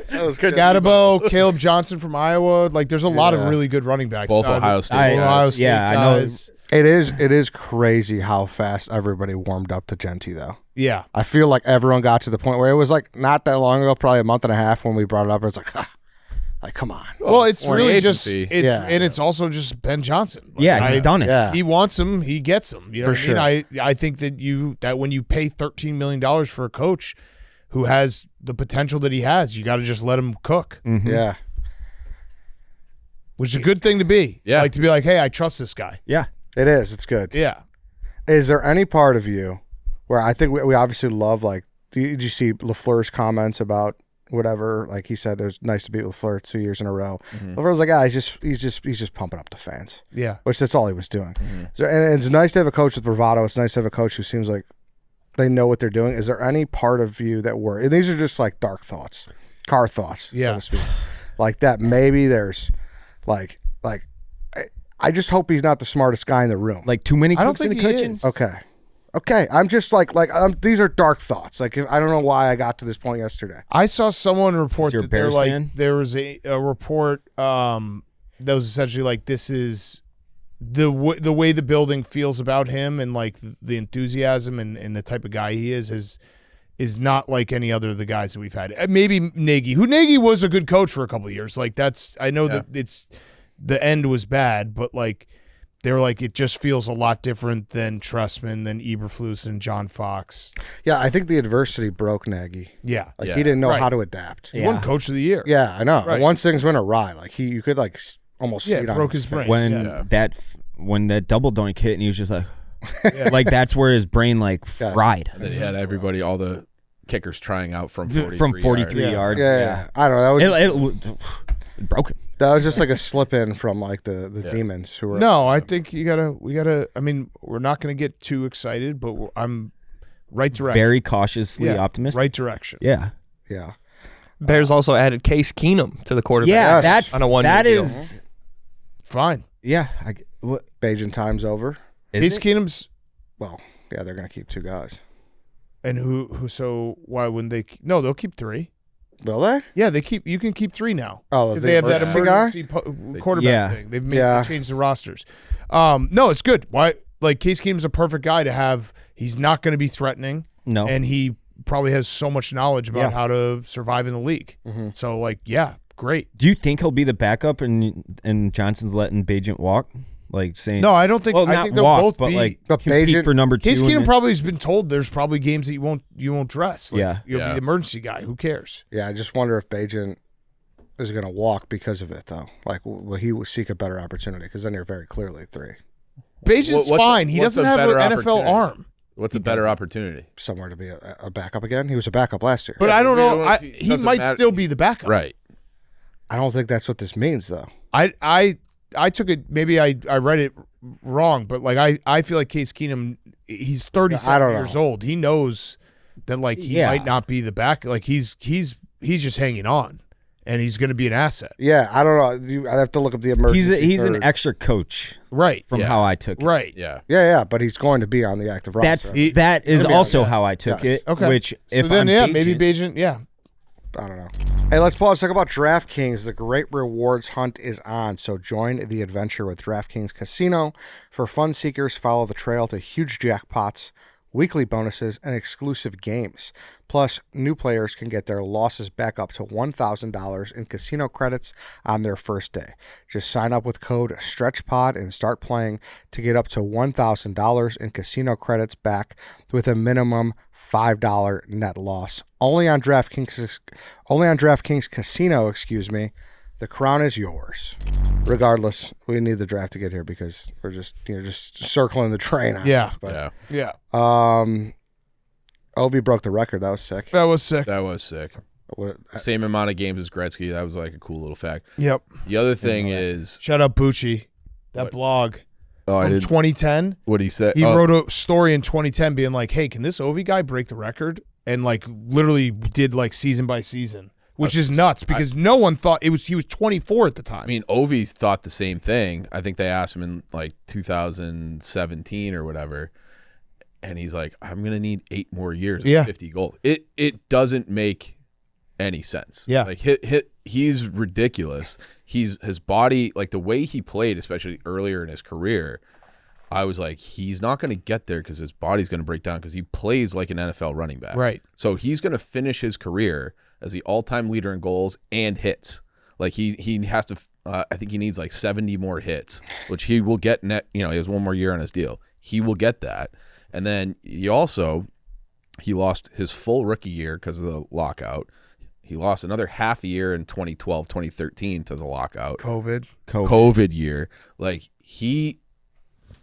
A: Scatterbo, Caleb Johnson from Iowa. Like, there's a lot of really good running backs.
E: Both Ohio State guys.
D: I know.
B: It is crazy how fast everybody warmed up to Genty, though.
A: Yeah.
B: I feel like everyone got to the point where it was like not that long ago, probably a month and a half when we brought it up. It's like, come on.
A: Well, it's really just
E: and
A: it's also just Ben Johnson.
D: Like, he's done it.
B: Yeah.
A: He wants him, he gets him. You know
B: For
A: what I mean? I think that when you pay $13 million for a coach who has the potential that he has, you got to just let him cook.
D: Mm-hmm.
B: Yeah.
A: Which is a good thing to be.
E: Yeah.
A: Like to be like, hey, I trust this guy.
D: Yeah.
B: It is. It's good.
A: Yeah.
B: Is there any part of you where I think we obviously love, like, did you see LaFleur's comments about whatever? Like he said, it was nice to beat LaFleur 2 years in a row. Mm-hmm. LaFleur was like, he's just pumping up the fans.
A: Yeah.
B: Which that's all he was doing. Mm-hmm. So, and it's nice to have a coach with bravado. It's nice to have a coach who seems like they know what they're doing. Is there any part of you that worry? And these are just like dark thoughts, car thoughts, so to speak. Like that maybe there's like I just hope he's not the smartest guy in the room.
D: Like too many
A: I don't
D: cooks in
A: think
D: the
A: he
D: kitchen?
A: is.
B: Okay. I'm just like these are dark thoughts. Like I don't know why I got to this point yesterday.
A: I saw someone report that they're like
D: fan?
A: there was a report that was essentially like this is the way the building feels about him and like the enthusiasm and the type of guy he is not like any other of the guys that we've had. Maybe Nagy, Nagy was a good coach for a couple of years. Like I know that it's the end was bad, but like they're like it just feels a lot different than Trestman, than Eberflus, and John Fox.
B: Yeah, I think the adversity broke Nagy.
A: Yeah,
B: like he didn't know how to adapt.
A: He won Coach of the Year.
B: Yeah, I know.
A: Right.
B: Once things went awry, like you could like almost see it
A: broke
B: on
A: his brain.
D: When that double doink hit and he was just like, like that's where his brain like fried.
E: And then he had everybody, all the kickers trying out from 43
D: yards.
B: Yeah. I don't know. That was
D: it broke him.
B: That was just like a slip in from like the demons who were.
A: No, I think we gotta. I mean, we're not gonna get too excited, but I'm right direction.
D: Very cautiously optimistic.
A: Right direction.
D: Yeah.
B: Yeah.
F: Bears also added Case Keenum to the quarterback.
D: Yeah,
B: Yes.
F: on a 1 year
D: that
F: deal.
D: is
A: Fine.
D: yeah.
B: Bayesian time's over.
A: Case Keenum's
B: Well, yeah, they're gonna keep two guys.
A: and who? So why wouldn't they? No, they'll keep 3.
B: Will they?
A: Yeah, you can keep 3 now.
B: Oh,
A: because they have that emergency quarterback thing. They've changed the rosters. No, it's good. Why? Like Case Keenum's a perfect guy to have. He's not going to be threatening.
D: No,
A: and he probably has so much knowledge about how to survive in the league. Mm-hmm. So, like, great.
D: Do you think he'll be the backup and Johnson's letting Bajent walk? Like saying
A: no, I don't think.
D: Well,
A: I think they'll both be.
D: Like,
B: but
D: Bajent for number 2.
A: Case Keenum probably has been told there's probably games that you won't dress. Like, you'll be the emergency guy. Who cares?
B: Yeah, I just wonder if Bajent is going to walk because of it, though. Like, will he seek a better opportunity? Because then you're very clearly 3.
A: Bajent's fine. He doesn't have an NFL arm.
E: What's a better opportunity?
B: Somewhere to be a backup again. He was a backup last year.
A: But I don't know. He might still be the backup.
E: Right.
B: I don't think that's what this means, though.
A: I took it. Maybe I read it wrong, but like I feel like Case Keenum, he's 37 years old. He knows that like he might not be the back. Like he's just hanging on, and he's going to be an asset.
B: Yeah, I don't know. I'd have to look up the emergency.
D: He's an extra coach,
A: right?
D: From how I took it,
A: right?
B: Yeah. But he's going to be on the active roster.
D: That is also how I took it.
A: Okay.
D: Which if
A: so then
D: I'm
A: maybe Bajent. Yeah.
B: I don't know. Hey, let's pause. Talk about DraftKings. The great rewards hunt is on, so join the adventure with DraftKings Casino. For fun seekers, follow the trail to huge jackpots weekly bonuses, and exclusive games. Plus, new players can get their losses back up to $1,000 in casino credits on their first day. Just sign up with code STRETCHPOD and start playing to get up to $1,000 in casino credits back with a minimum $5 net loss. Only on DraftKings Casino, The crown is yours. Regardless, we need the draft to get here because we're just circling the train on this. But,
A: yeah.
B: Ovi broke the record. That was sick.
A: That was sick.
E: That was sick. Same amount of games as Gretzky. That was like a cool little fact.
A: Yep.
E: The other thing is...
A: Shout out Bucci. That blog from 2010.
E: What he said?
A: He wrote a story in 2010 being like, hey, can this Ovi guy break the record? And like literally did like season by season. Which is nuts because no one thought he was 24 at the time.
E: I mean, Ovi thought the same thing. I think they asked him in like 2017 or whatever, and he's like, "I'm gonna need 8 more years of 50 goals." It doesn't make any sense.
A: Yeah,
E: like he's ridiculous. His body, like the way he played, especially earlier in his career. I was like, he's not going to get there because his body's going to break down because he plays like an NFL running back.
A: Right.
E: So he's going to finish his career as the all-time leader in goals and hits. Like he has to. I think he needs like 70 more hits, which he will get. He has 1 more year on his deal. He will get that, and then he lost his full rookie year because of the lockout. He lost another half a year in 2012, 2013 to the lockout. COVID year. Like he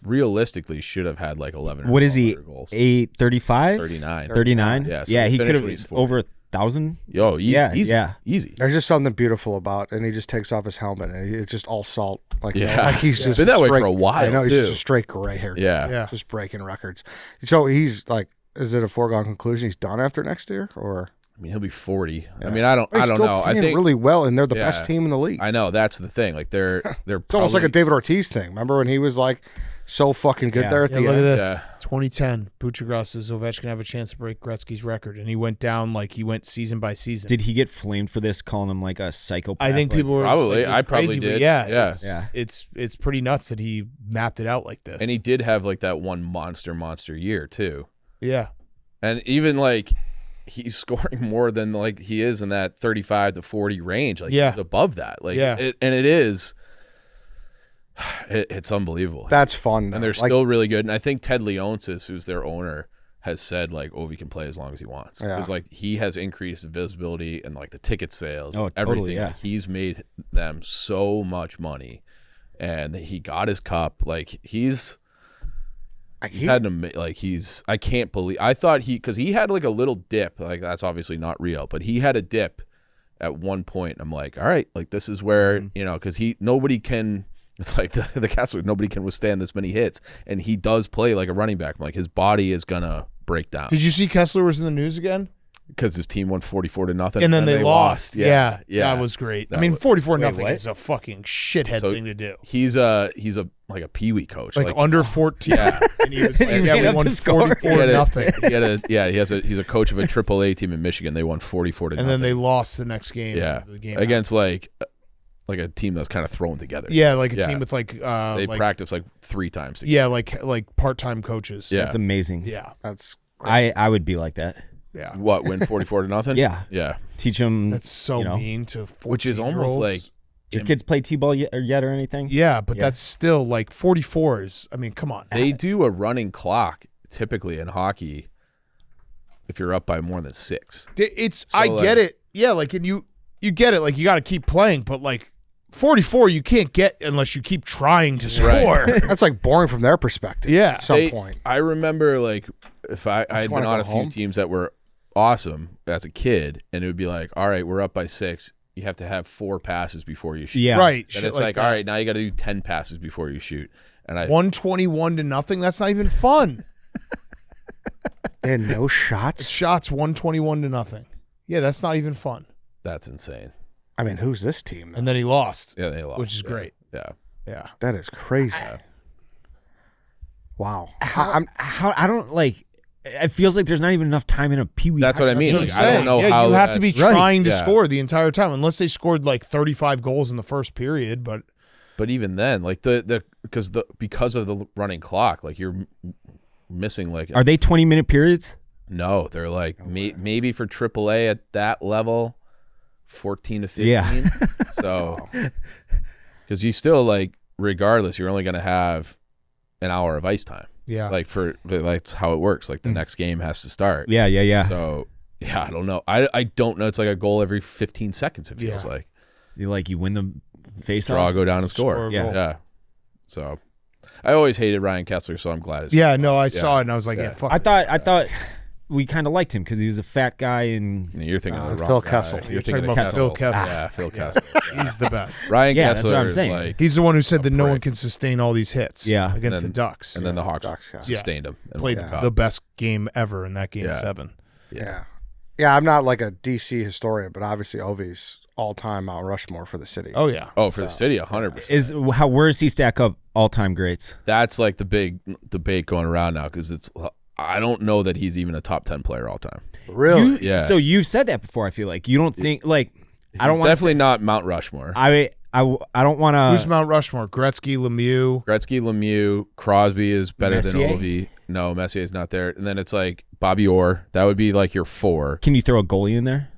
E: realistically should have had like 11.
D: What is he?
E: Goals.
D: 835?
E: 39.
D: Yeah.
E: So
D: yeah, he could have over 1,000.
E: Yo, easy.
B: There's just something beautiful about, and he just takes off his helmet, and it's just all salt. Like he's just
E: been that way
B: straight,
E: for a while.
B: I know he's
E: too.
B: just a straight gray hair.
E: Yeah,
B: just breaking records. So he's like, is it a foregone conclusion he's done after next year, or?
E: I mean, he'll be 40. Yeah. I mean, I don't know. I think
B: really well, and they're the best team in the league.
E: I know that's the thing. Like they're
B: it's almost like a David Ortiz thing. Remember when he was like so fucking good there at the end?
A: Look at this. 2010, Buccigross says Ovechkin have a chance to break Gretzky's record, and he went down like he went season by season.
D: Did he get flamed for this, calling him like a psychopath?
A: I think people were
E: probably.
A: Like,
E: I probably did.
A: It's pretty nuts that he mapped it out like this.
E: And he did have like that one monster year too.
A: Yeah,
E: and even like. He's scoring more than like he is in that 35 to 40 range. Like he's above that. Like it's unbelievable.
B: That's fun. Though.
E: And they're still really good. And I think Ted Leonsis, who's their owner, has said like Ovi can play as long as he wants. Because like he has increased visibility and like the ticket sales, everything.
D: Totally, yeah.
E: He's made them so much money, and he got his cup. Like I can't believe. I thought because he had like a little dip. Like that's obviously not real, but he had a dip at one point. I'm like, all right, like this is where because nobody can. It's like the Kesler, nobody can withstand this many hits, and he does play like a running back. I'm like his body is gonna break down.
A: Did you see Kesler was in the news again?
E: Because his team won 44-0,
A: and then they lost.
E: Yeah,
A: that was great. I mean, 44-0 is a fucking shithead thing to do.
E: He's a peewee coach,
A: like under 14.
E: Yeah,
A: and he was like, we won 44-0.
E: He's a coach of a AAA team in Michigan. They won 44-0,
A: and then they lost the next game.
E: Yeah, against like a team that's kind of thrown together.
A: Yeah, like a team with like
E: they practice like 3 times together.
A: Yeah, like part-time coaches.
E: Yeah,
D: that's amazing.
A: Yeah,
B: that's great.
D: I would be like that.
A: Yeah.
E: What, win 44-0?
D: Yeah. Teach them.
A: That's so mean to 14-year-olds.
E: Which is almost like.
D: Do your kids play T-ball yet or anything?
A: Yeah, but that's still like 44s. I mean, come on.
E: They do a running clock typically in hockey if you're up by more than 6.
A: I get it. Yeah, like, and you get it. Like, you got to keep playing, but like 44 you can't get unless you keep trying to score.
B: Right. That's like boring from their perspective.
A: Yeah.
B: At some point.
E: I remember like if I had been on a few teams that were awesome as a kid, and it would be like, all right, we're up by 6. You have to have 4 passes before you shoot.
D: Yeah.
A: Right.
E: And it's like, all right, now you got to do 10 passes before you shoot. And
A: 121-0, that's not even fun.
B: And no shots?
A: It's shots 121-0. Yeah, that's not even fun.
E: That's insane.
B: I mean, who's this team?
A: And then he lost.
E: Yeah, they lost.
A: Which is great.
E: Yeah.
A: Yeah.
B: That is crazy. Wow.
D: I don't like. It feels like there's not even enough time in a peewee.
E: That's what I mean.
A: Like,
E: I don't know how
A: you have to be trying to
E: Yeah.
A: score the entire time, unless they scored like 35 goals in the first period. But
E: even then, like because of the running clock, like you're missing like.
D: Are they 20-minute periods?
E: No, they're like maybe for AAA at that level, 14 to 15.
D: Yeah.
E: So, because you still like, regardless, you're only going to have an hour of ice time.
A: Yeah.
E: Like that's how it works. Like the next game has to start.
D: Yeah.
E: So yeah, I don't know. I don't know. It's like a goal every 15 seconds. It feels like.
D: You win the face
E: Draw,
D: off.
E: go down and score. Yeah. So I always hated Ryan Kesler, so I'm glad.
A: I saw it and I was like, fuck.
D: I thought we kind of liked him because he was a fat guy and
E: you're thinking of the wrong
B: Phil
E: guy.
B: Kessel.
A: You're thinking about Phil Kessel.
E: Yeah, Phil Kessel. Yeah.
A: He's the best.
E: Ryan
D: Yeah,
E: Kesler
D: that's what I'm
E: is
D: saying.
E: like,
A: He's the one who said that no one can sustain all these hits.
D: Yeah.
A: Against the Ducks.
E: and then the Hawks
B: yeah.
E: sustained him. And
A: played
E: won the cup.
A: the best game ever in that game 7.
B: Yeah. Yeah, I'm not like a DC historian, but obviously Ovi's all-time Mount Rushmore for the city.
A: Oh yeah.
E: Oh, for the city, 100%.
D: Where does he stack up all-time greats?
E: That's like the big debate going around now because I don't know that he's even a top 10 player all time.
B: Really?
E: Yeah.
D: So you've said that before. I feel like you don't think like I don't
E: He's
D: want
E: definitely not Mount Rushmore.
D: I don't want to.
A: Who's Mount Rushmore? Gretzky, Lemieux.
E: Lemieux, Crosby is better
D: Messier?
E: than Ovi. No, Messier's not there. And then it's like Bobby Orr. That would be like your 4.
D: Can you throw a goalie in there?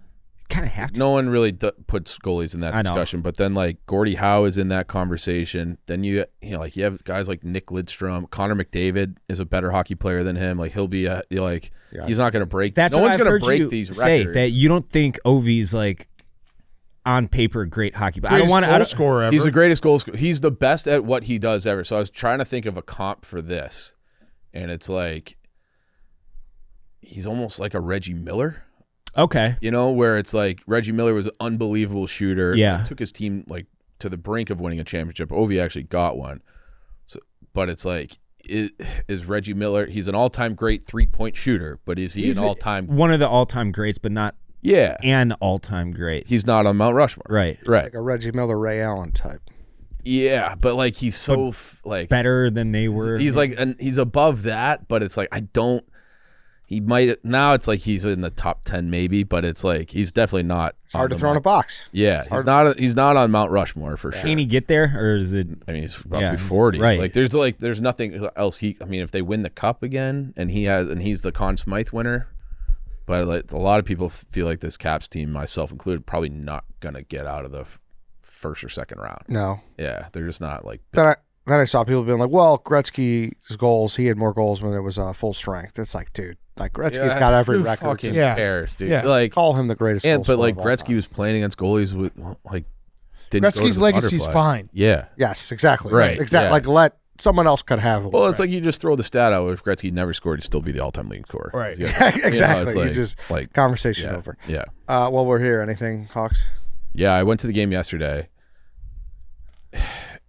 D: Kind of have to.
E: No one really puts goalies in that
D: I know.
E: discussion, but then like Gordie Howe is in that conversation. Then you have guys like Nick Lidstrom, Connor McDavid is a better hockey player than him. Like he'll be he's not going to break.
D: That's
E: no
D: what
E: one's
D: I've
E: going
D: heard
E: to break
D: you
E: these
D: say
E: records.
D: that you don't think Ovi's like on paper a great hockey player. I don't
A: Greatest
D: want
A: goal scorer ever.
E: He's the greatest goal scorer. He's the best at what he does ever. So I was trying to think of a comp for this, and it's like he's almost like a Reggie Miller.
D: Okay.
E: Where it's like Reggie Miller was an unbelievable shooter.
D: Yeah.
E: Took his team like to the brink of winning a championship. Ovi actually got one. So, but it's like, is Reggie Miller, he's an all-time great 3-point shooter, but is he
D: He's
E: an all-time?
D: one of the all-time greats, but not an all-time great.
E: He's not on Mount Rushmore.
D: Right.
B: Like a Reggie Miller, Ray Allen type.
E: Yeah, but like he's so like
D: better than they were.
E: He's like, and he's above that, but it's like he might now. It's like he's in the top 10 maybe, but it's like he's definitely not.
B: It's hard to throw in a box.
E: Yeah, he's not on Mount Rushmore for sure.
D: Can he get there, or is it?
E: I mean, he's roughly 40.
D: Right.
E: Like there's nothing else. I mean, if they win the cup again, and he's the Conn Smythe winner, but like a lot of people feel like this Caps team, myself included, probably not gonna get out of the first or second round.
B: No.
E: Yeah, they're just not like.
B: Then I saw people being like, well, Gretzky's goals, he had more goals when it was full strength. It's like, dude, like Gretzky's got every record.
E: Fucking
A: Yeah.
E: cares, dude.
A: Yeah.
E: Like,
B: Call him the greatest goal
E: but
B: scorer
E: like
B: of all
E: Gretzky
B: time.
E: was playing against goalies with like didn't go to
A: Gretzky's
E: the
A: legacy's
E: butterfly.
A: fine.
E: Yeah.
B: Yes, exactly.
E: Right,
B: Exactly.
E: yeah.
B: Like let someone else could have it.
E: Well, it's like you just throw the stat out. If Gretzky never scored, he'd still be the all-time league scorer.
A: Right.
B: exactly.
E: it's
B: You
E: like-
B: just
E: like
B: conversation
E: yeah,
B: over.
E: Yeah.
B: While we're here, anything, Hawks?
E: Yeah, I went to the game yesterday.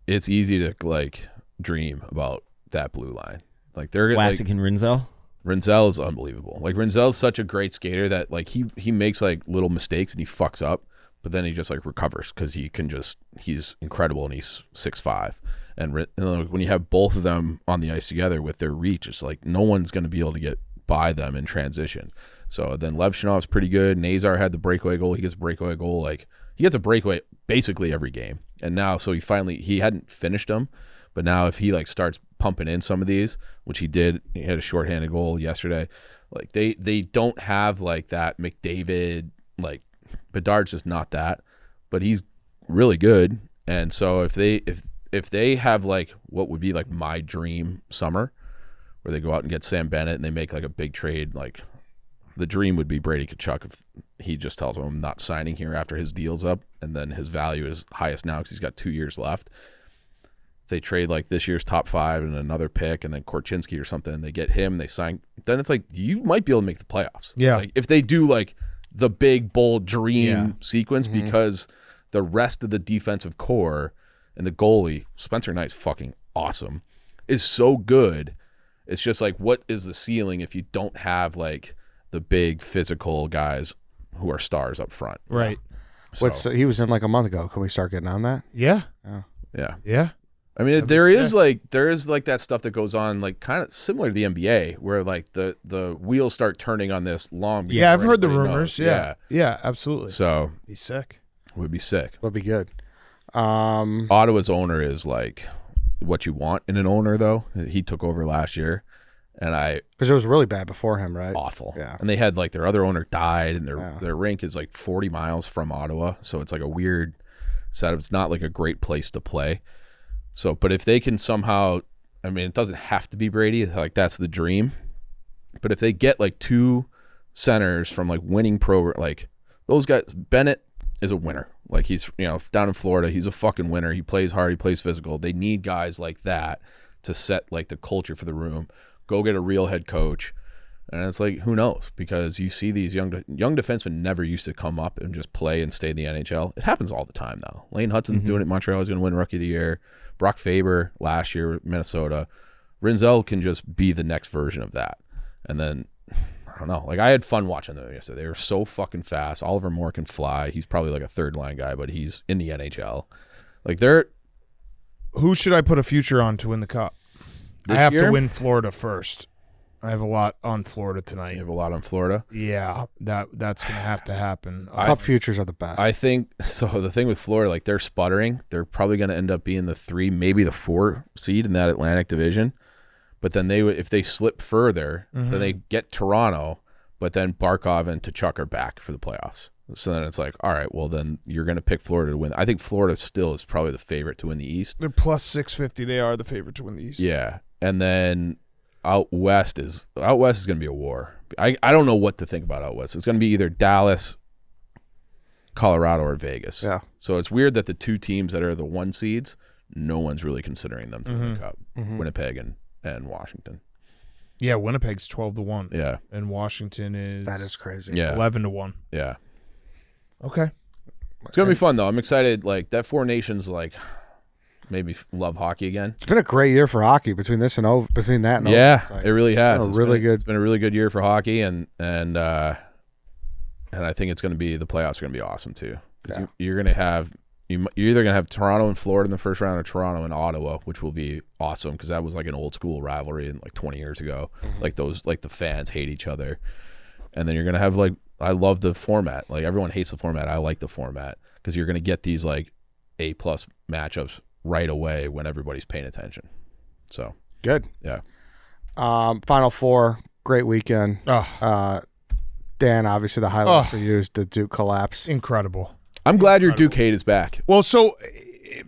E: It's easy to like dream about that blue line. Like they're
D: Vlasic
E: like,
D: and Rinzel.
E: Rinzel is unbelievable. Like Rinzel's such a great skater that like he makes like little mistakes and he fucks up, but then he just like recovers because he's incredible and he's 6'5". And when you have both of them on the ice together with their reach, it's like no one's going to be able to get by them in transition. So then Levshinov's pretty good. Nazar had the breakaway goal. He gets a breakaway goal. Like he gets a breakaway basically every game. And now, so he hadn't finished them, but now if he like starts pumping in some of these, which he did, he had a shorthanded goal yesterday. Like they don't have like that McDavid, like Bedard's just not that, but he's really good. And so if they have like what would be like my dream summer, where they go out and get Sam Bennett and they make like a big trade, like the dream would be Brady Tkachuk if he just tells them I'm not signing here after his deal's up, and then his value is highest now because he's got 2 years left. If they trade like this year's top 5 and another pick and then Korchinski or something, and they get him and they sign, then it's like you might be able to make the playoffs.
A: Yeah.
E: Like if they do like the big bold dream sequence, because the rest of the defensive core and the goalie, Spencer Knight's fucking awesome, is so good. It's just like, what is the ceiling if you don't have like the big physical guys who are stars up front?
A: Right.
E: So,
B: He was in like a month ago. Can we start getting on that?
A: Yeah.
E: yeah.
A: Yeah.
E: I mean,
A: That'd
E: there
A: be
E: is
A: sick.
E: like that stuff that goes on, like kind of similar to the NBA, where like the wheels start turning on this long.
A: Yeah, I've heard the
E: everybody
A: rumors.
E: knows.
A: Yeah. Yeah, absolutely.
E: So
A: He's sick.
E: would be sick.
B: Would be good.
E: Ottawa's owner is like what you want in an owner, though. He took over last year, And
B: because it was really bad before him, right?
E: Awful.
B: Yeah.
E: And they had like their other owner died, and their rink is like 40 miles from Ottawa, so it's like a weird setup. It's not like a great place to play. So, but if they can somehow, I mean, it doesn't have to be Brady. Like that's the dream. But if they get like 2 centers from like winning like those guys, Bennett is a winner. Like he's, down in Florida, he's a fucking winner. He plays hard. He plays physical. They need guys like that to set like the culture for the room. Go get a real head coach. And it's like, who knows? Because you see these young defensemen never used to come up and just play and stay in the NHL. It happens all the time now. Lane Hudson's doing it. Montreal is going to win Rookie of the Year. Brock Faber last year with Minnesota. Rinzel can just be the next version of that. And then, I don't know. Like, I had fun watching them yesterday. They were so fucking fast. Oliver Moore can fly. He's probably like a third-line guy, but he's in the NHL. Like,
A: Who should I put a future on to win the Cup? I have to win Florida first. I have a lot on Florida tonight.
E: You have a lot on Florida?
A: Yeah, that's going to have to happen.
B: Cup futures are the best.
E: I think, so the thing with Florida, like they're sputtering. They're probably going to end up being the 3, maybe the 4 seed in that Atlantic division. But then if they slip further, then they get Toronto, but then Barkov and Tkachuk are back for the playoffs. So then it's like, all right, well then you're going to pick Florida to win. I think Florida still is probably the favorite to win the East.
A: They're plus 650. They are the favorite to win the East.
E: Yeah. And then out west is going to be a war. I don't know what to think about out west. It's going to be either Dallas, Colorado, or Vegas.
B: Yeah.
E: So it's weird that the 2 teams that are the 1 seeds, no one's really considering them to win the Cup. Winnipeg and Washington.
A: Yeah, Winnipeg's 12-1.
E: Yeah.
A: And Washington is
B: that is crazy.
E: Yeah.
A: 11-1.
E: Yeah.
A: Okay.
E: It's going to be fun though. I'm excited. Like that 4 Nations made me love hockey again.
B: It's been a great year for hockey between that and Ovi.
E: It really has. It's been a really good year for hockey, and I think it's going to be, the playoffs are going to be awesome too. Because you're going to have, you're either going to have Toronto and Florida in the first round, or Toronto and Ottawa, which will be awesome because that was like an old school rivalry like 20 years ago. Like the fans hate each other, and then you're going to have I love the format. Like everyone hates the format. I like the format because you're going to get these like A+ matchups right away when everybody's paying attention. So
B: good.
E: Yeah.
B: Final 4, great weekend. Dan, obviously the highlight for you is the Duke collapse.
A: Incredible.
E: I'm glad your Duke hate is back.
A: Well, so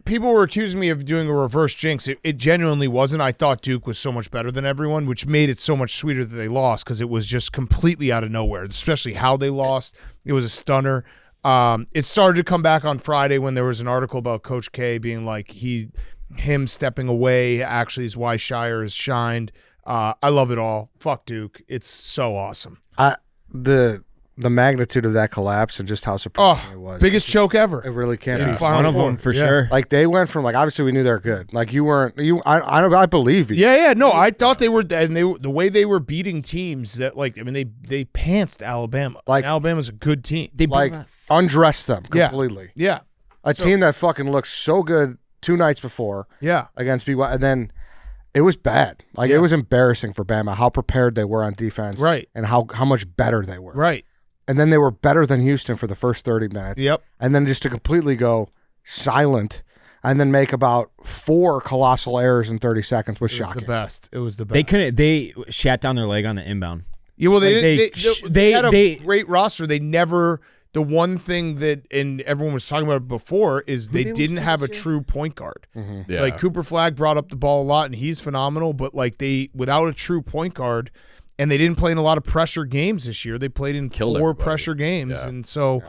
A: people were accusing me of doing a reverse jinx. It genuinely wasn't. I thought Duke was so much better than everyone, which made it so much sweeter that they lost because it was just completely out of nowhere, especially how they lost. It was a stunner. It started to come back on Friday when there was an article about Coach K being like him stepping away actually is why Shire has shined. I love it all. Fuck Duke. It's so awesome.
B: The magnitude of that collapse and just how surprising it was.
A: Biggest choke ever.
B: It really can't be.
D: One of them for sure.
B: Like they went from obviously we knew they were good. Like you weren't. I believe you.
A: Yeah. No, I thought they were, and the way they were beating teams that they pantsed Alabama. Like Alabama's a good team.
B: They undressed them completely.
A: Yeah.
B: A team that fucking looked so good 2 nights before.
A: Yeah.
B: Against BYU, and then it was bad. It was embarrassing for Bama how prepared they were on defense.
A: Right.
B: And how much better they were.
A: Right.
B: And then they were better than Houston for the first 30 minutes.
A: Yep.
B: And then just to completely go silent and then make about 4 colossal errors in 30 seconds was shocking.
A: It was the best.
D: They shat down their leg on the inbound.
A: Yeah, well, they had a great roster. They never, the one thing that, and everyone was talking about it before, is they didn't have a true point guard.
B: Mm-hmm.
E: Yeah.
A: Like Cooper Flagg brought up the ball a lot, and he's phenomenal, but without a true point guard, and they didn't play in a lot of pressure games this year. They played in 4 pressure games, and so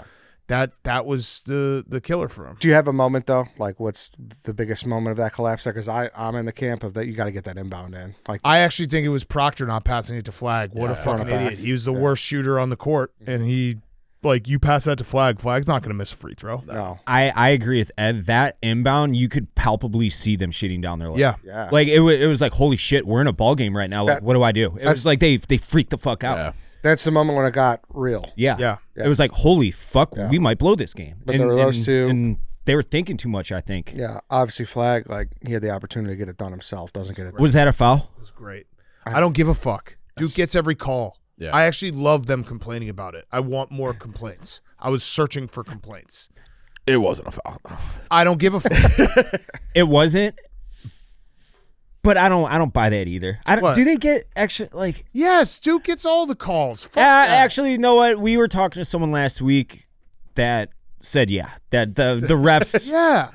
A: that was the killer for them.
B: Do you have a moment though? What's the biggest moment of that collapse there? Because I'm in the camp of that. You got to get that inbound in.
A: I actually think it was Proctor not passing it to Flagg. What a fucking idiot! He was the worst shooter on the court, and he. You pass that to Flagg. Flagg's not going to miss a free throw.
B: No.
D: I agree with Ed. That inbound, you could palpably see them shitting down their leg.
A: Yeah.
D: It was like, holy shit, we're in a ball game right now. What do I do? It was like they freaked the fuck out.
E: Yeah.
B: That's the moment when it got real.
D: Yeah. It was like, holy fuck, we might blow this game.
B: But there were those two.
D: And they were thinking too much, I think.
B: Yeah. Obviously, Flagg, he had the opportunity to get it done himself. Doesn't get it done.
D: Was that a foul?
A: It was great. I don't give a fuck. Duke gets every call.
E: Yeah.
A: I actually love them complaining about it. I want more complaints. I was searching for complaints.
E: It wasn't a foul.
A: I don't give a fuck.
D: It wasn't, But I don't buy that either. Do they get extra like?
A: Yes, Duke gets all the calls. Fuck that.
D: Actually, you know what? We were talking to someone last week that said that the refs.
A: Yeah.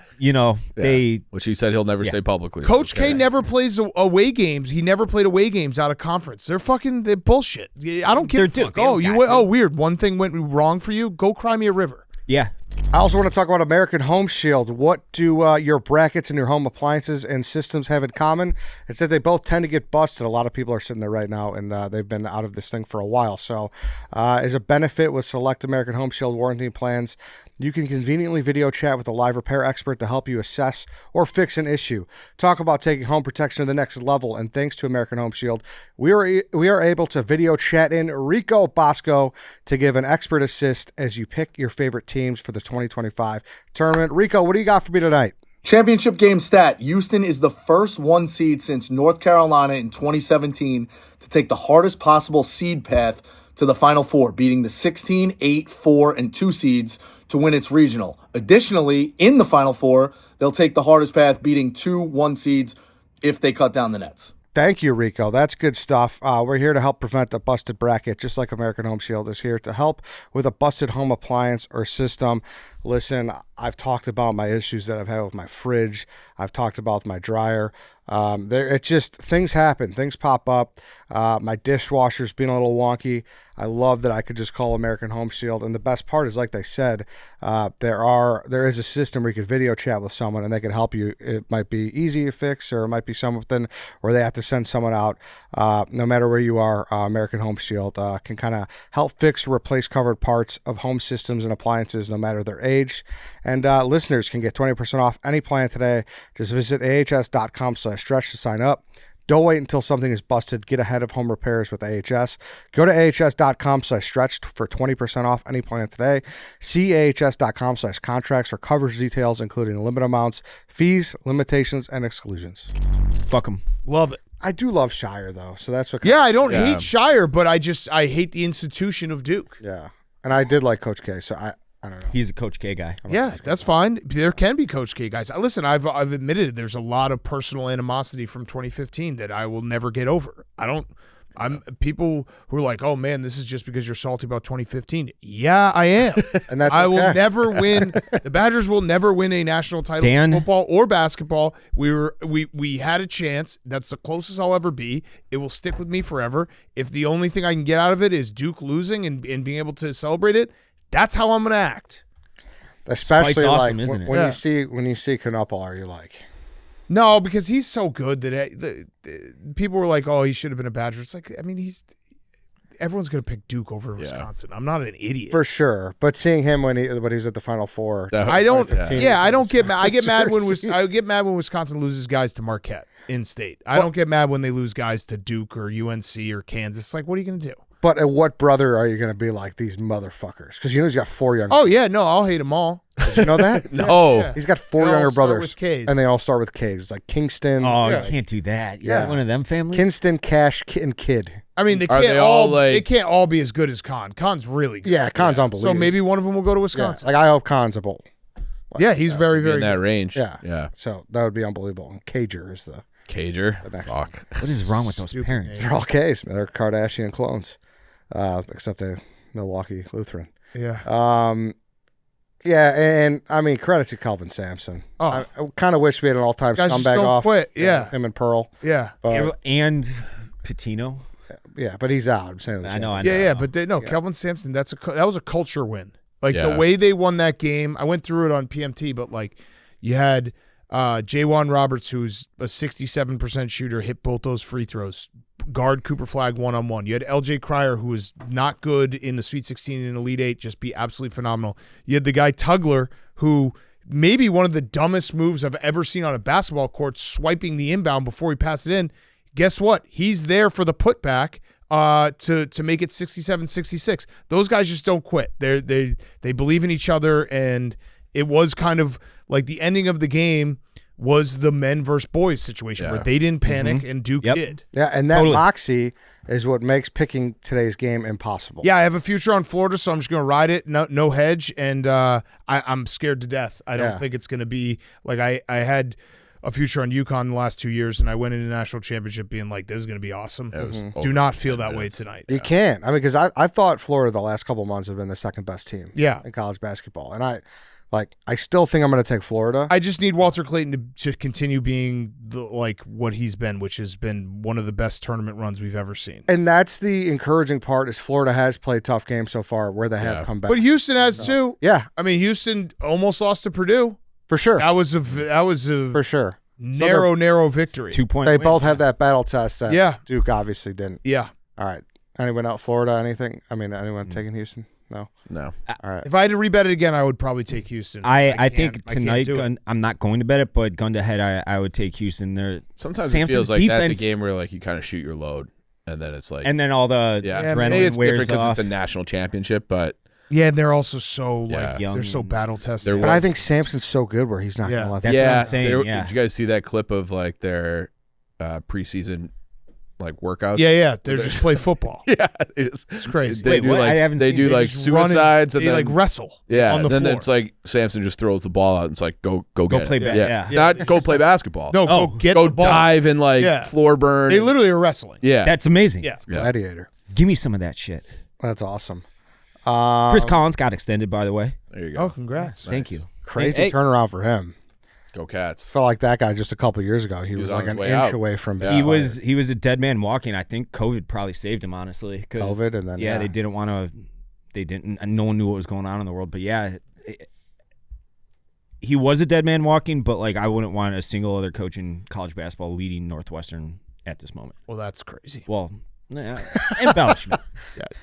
D: They
E: which he said he'll never say publicly.
A: Coach K never plays away games. He never played away games out of conference. They're bullshit. I don't give a fuck. Weird. One thing went wrong for you. Go cry me a river.
D: Yeah.
B: I also want to talk about American Home Shield. What do your brackets and your home appliances and systems have in common? It's that they both tend to get busted. A lot of people are sitting there right now, and they've been out of this thing for a while. So as a benefit with select American Home Shield warranty plans, you can conveniently video chat with a live repair expert to help you assess or fix an issue. Talk about taking home protection to the next level, and thanks to American Home Shield, we are able to video chat in Rico Bosco to give an expert assist as you pick your favorite teams for the 2025 tournament. Rico, what do you got for me tonight?
G: Championship game stat. Houston is the first 1 seed since North Carolina in 2017 to take the hardest possible seed path to the Final Four, beating the 16, 8, 4, and 2 seeds to win its regional. Additionally, in the Final Four, they'll take the hardest path, beating 2 1 seeds if they cut down the nets.
B: Thank you, Rico. That's good stuff. We're here to help prevent a busted bracket, just like American Home Shield is here to help with a busted home appliance or system. Listen, I've talked about my issues that I've had with my fridge. I've talked about my dryer. It's just things happen. Things pop up. My dishwasher's being a little wonky. I love that I could just call American Home Shield. And the best part is, like they said, there is a system where you could video chat with someone and they can help you. It might be easy to fix, or it might be something where they have to send someone out. No matter where you are, American Home Shield can kind of help fix or replace covered parts of home systems and appliances, no matter their age. And listeners can get 20% off any plan today. Just visit ahs.com/stretch to sign up. Don't wait until something is busted. Get ahead of home repairs with AHS. Go to ahs.com/stretch for 20% off any plan today. See ahs.com/contracts for coverage details, including limit amounts, fees, limitations, and exclusions.
D: Fuck them.
A: Love it.
B: I do love Shire, though, so that's what.
A: Yeah, I don't hate Shire, but I hate the institution of Duke.
B: Yeah, and I did like Coach K, so I don't know.
D: He's a Coach K guy.
A: Yeah, that's fine. There can be Coach K guys. Listen, I've admitted there's a lot of personal animosity from 2015 that I will never get over. I'm people who are like, oh man, this is just because you're salty about 2015. Yeah, I am.
B: And that's
A: I will never win. The Badgers will never win a national title in football or basketball. We had a chance. That's the closest I'll ever be. It will stick with me forever. If the only thing I can get out of it is Duke losing and being able to celebrate it, that's how I'm going to act.
B: Especially
D: Spite's awesome, isn't it?
B: When you see Knuppel, are you like?
A: No, because he's so good that people were like, "Oh, he should have been a Badger." It's like, I mean, everyone's going to pick Duke over Wisconsin. I'm not an idiot
B: for sure. But seeing him when he was at the Final Four,
A: I don't get mad. I get mad when Wisconsin loses guys to Marquette in state. I don't get mad when they lose guys to Duke or UNC or Kansas. It's like, what are you going to do?
B: But what brother are you going to be like these motherfuckers? Because he's got 4 younger.
A: Oh yeah, no, I'll hate them all.
B: Did you know that?
E: No.
A: Yeah.
B: He's got 4 younger brothers,
A: with
B: and they all start with K's. It's like Kingston.
D: Oh, you can't do that. You're not one of them families.
B: Kingston, Cash, and Kid.
A: I mean, they can't all be as good as Con. Con's really good.
B: Yeah, Con's unbelievable.
A: So maybe one of them will go to Wisconsin.
B: Yeah. Like I hope Con's a bowl.
A: Yeah, he's very, very
E: in that
A: good.
E: range.
B: Yeah. So that would be unbelievable. And Cager is the
E: Cager.
B: Fuck.
D: What is wrong with those parents?
B: They're all K's. They're Kardashian clones. Except a Milwaukee Lutheran.
A: Yeah.
B: And I mean, credit to Kelvin Sampson. Oh. I kind of wish we had an all-time scumbag off.
A: Quit. Yeah.
B: Him and Pearl.
A: Yeah.
D: And Patino.
B: Yeah, but he's out. I'm saying.
D: I know.
A: Yeah, but Kelvin Sampson. That was a culture win. Like the way they won that game. I went through it on PMT, but like you had Jaywan Roberts, who's a 67% shooter, hit both those free throws. Guard Cooper Flagg one-on-one. You had LJ Cryer, who was not good in the Sweet 16 and Elite 8, just be absolutely phenomenal. You had the guy Tugler, who maybe one of the dumbest moves I've ever seen on a basketball court, swiping the inbound before he passed it in. Guess what? He's there for the putback to make it 67-66. Those guys just don't quit. They believe in each other, and it was kind of like the ending of the game was the men versus boys situation where they didn't panic and Duke did.
B: Yeah, and that moxie is what makes picking today's game impossible.
A: Yeah, I have a future on Florida, so I'm just going to ride it, no hedge, and I'm scared to death. I don't think it's going to be like I had a future on UConn the last 2 years, and I went into national championship being like, this is going to be awesome. Do not feel that way tonight.
B: You can't. I mean, because I thought Florida the last couple of months have been the second best team in college basketball. And I still think I'm going to take Florida.
A: I just need Walter Clayton to continue being what he's been, which has been one of the best tournament runs we've ever seen.
B: And that's the encouraging part is Florida has played tough games so far where they have come back.
A: But Houston has too.
B: Yeah.
A: I mean, Houston almost lost to Purdue.
B: For sure.
A: That was a for sure narrow victory.
D: 2 point.
B: They both have that battle test that Duke obviously didn't.
A: Yeah.
B: All right. Anyone out Florida? Anything? I mean, anyone taking Houston? No.
E: No.
B: All right.
A: If I had to rebet it again, I would probably take Houston.
D: I think tonight, I'm not going to bet it, but gun to head, I would take Houston. There.
E: Sometimes
D: Samson's
E: it feels like
D: defense,
E: that's a game where like you kind of shoot your load, and then it's like,
D: and then all the adrenaline
E: maybe it's
D: wears
E: different because
D: off.
E: it's a national championship, but
A: yeah, and they're also so
D: young.
A: they're so battle tested.
B: But I think Samson's so good where he's not going to let that.
D: That's what I'm saying.
E: Did you guys see that clip of like their preseason like workouts?
A: Yeah, they just play football.
E: It's
A: crazy.
E: They do like suicides and
A: they
E: then
A: like wrestle.
E: Yeah,
A: on the
E: then
A: floor.
E: it's like Samson just throws the ball out and it's like go get
D: play
E: it. Not go play basketball.
A: No, go
E: go
A: the ball.
E: dive and like floor burn.
A: They literally are wrestling.
E: Yeah,
D: that's amazing.
A: Yeah,
B: Gladiator.
D: Give me some of that shit.
B: That's awesome.
D: Chris Collins got extended, by the way.
E: There you go.
A: Oh, congrats!
D: Thank you.
B: Crazy turnaround for him.
E: Go Cats.
B: Felt like that guy just a couple years ago. He was like an inch away from being
D: fired. He was a dead man walking. I think COVID probably saved him, honestly.
B: COVID and then
D: they didn't want to. They didn't. No one knew what was going on in the world. But he was a dead man walking. But like, I wouldn't want a single other coach in college basketball leading Northwestern at this moment.
A: Well, that's crazy.
D: Well, embellishment.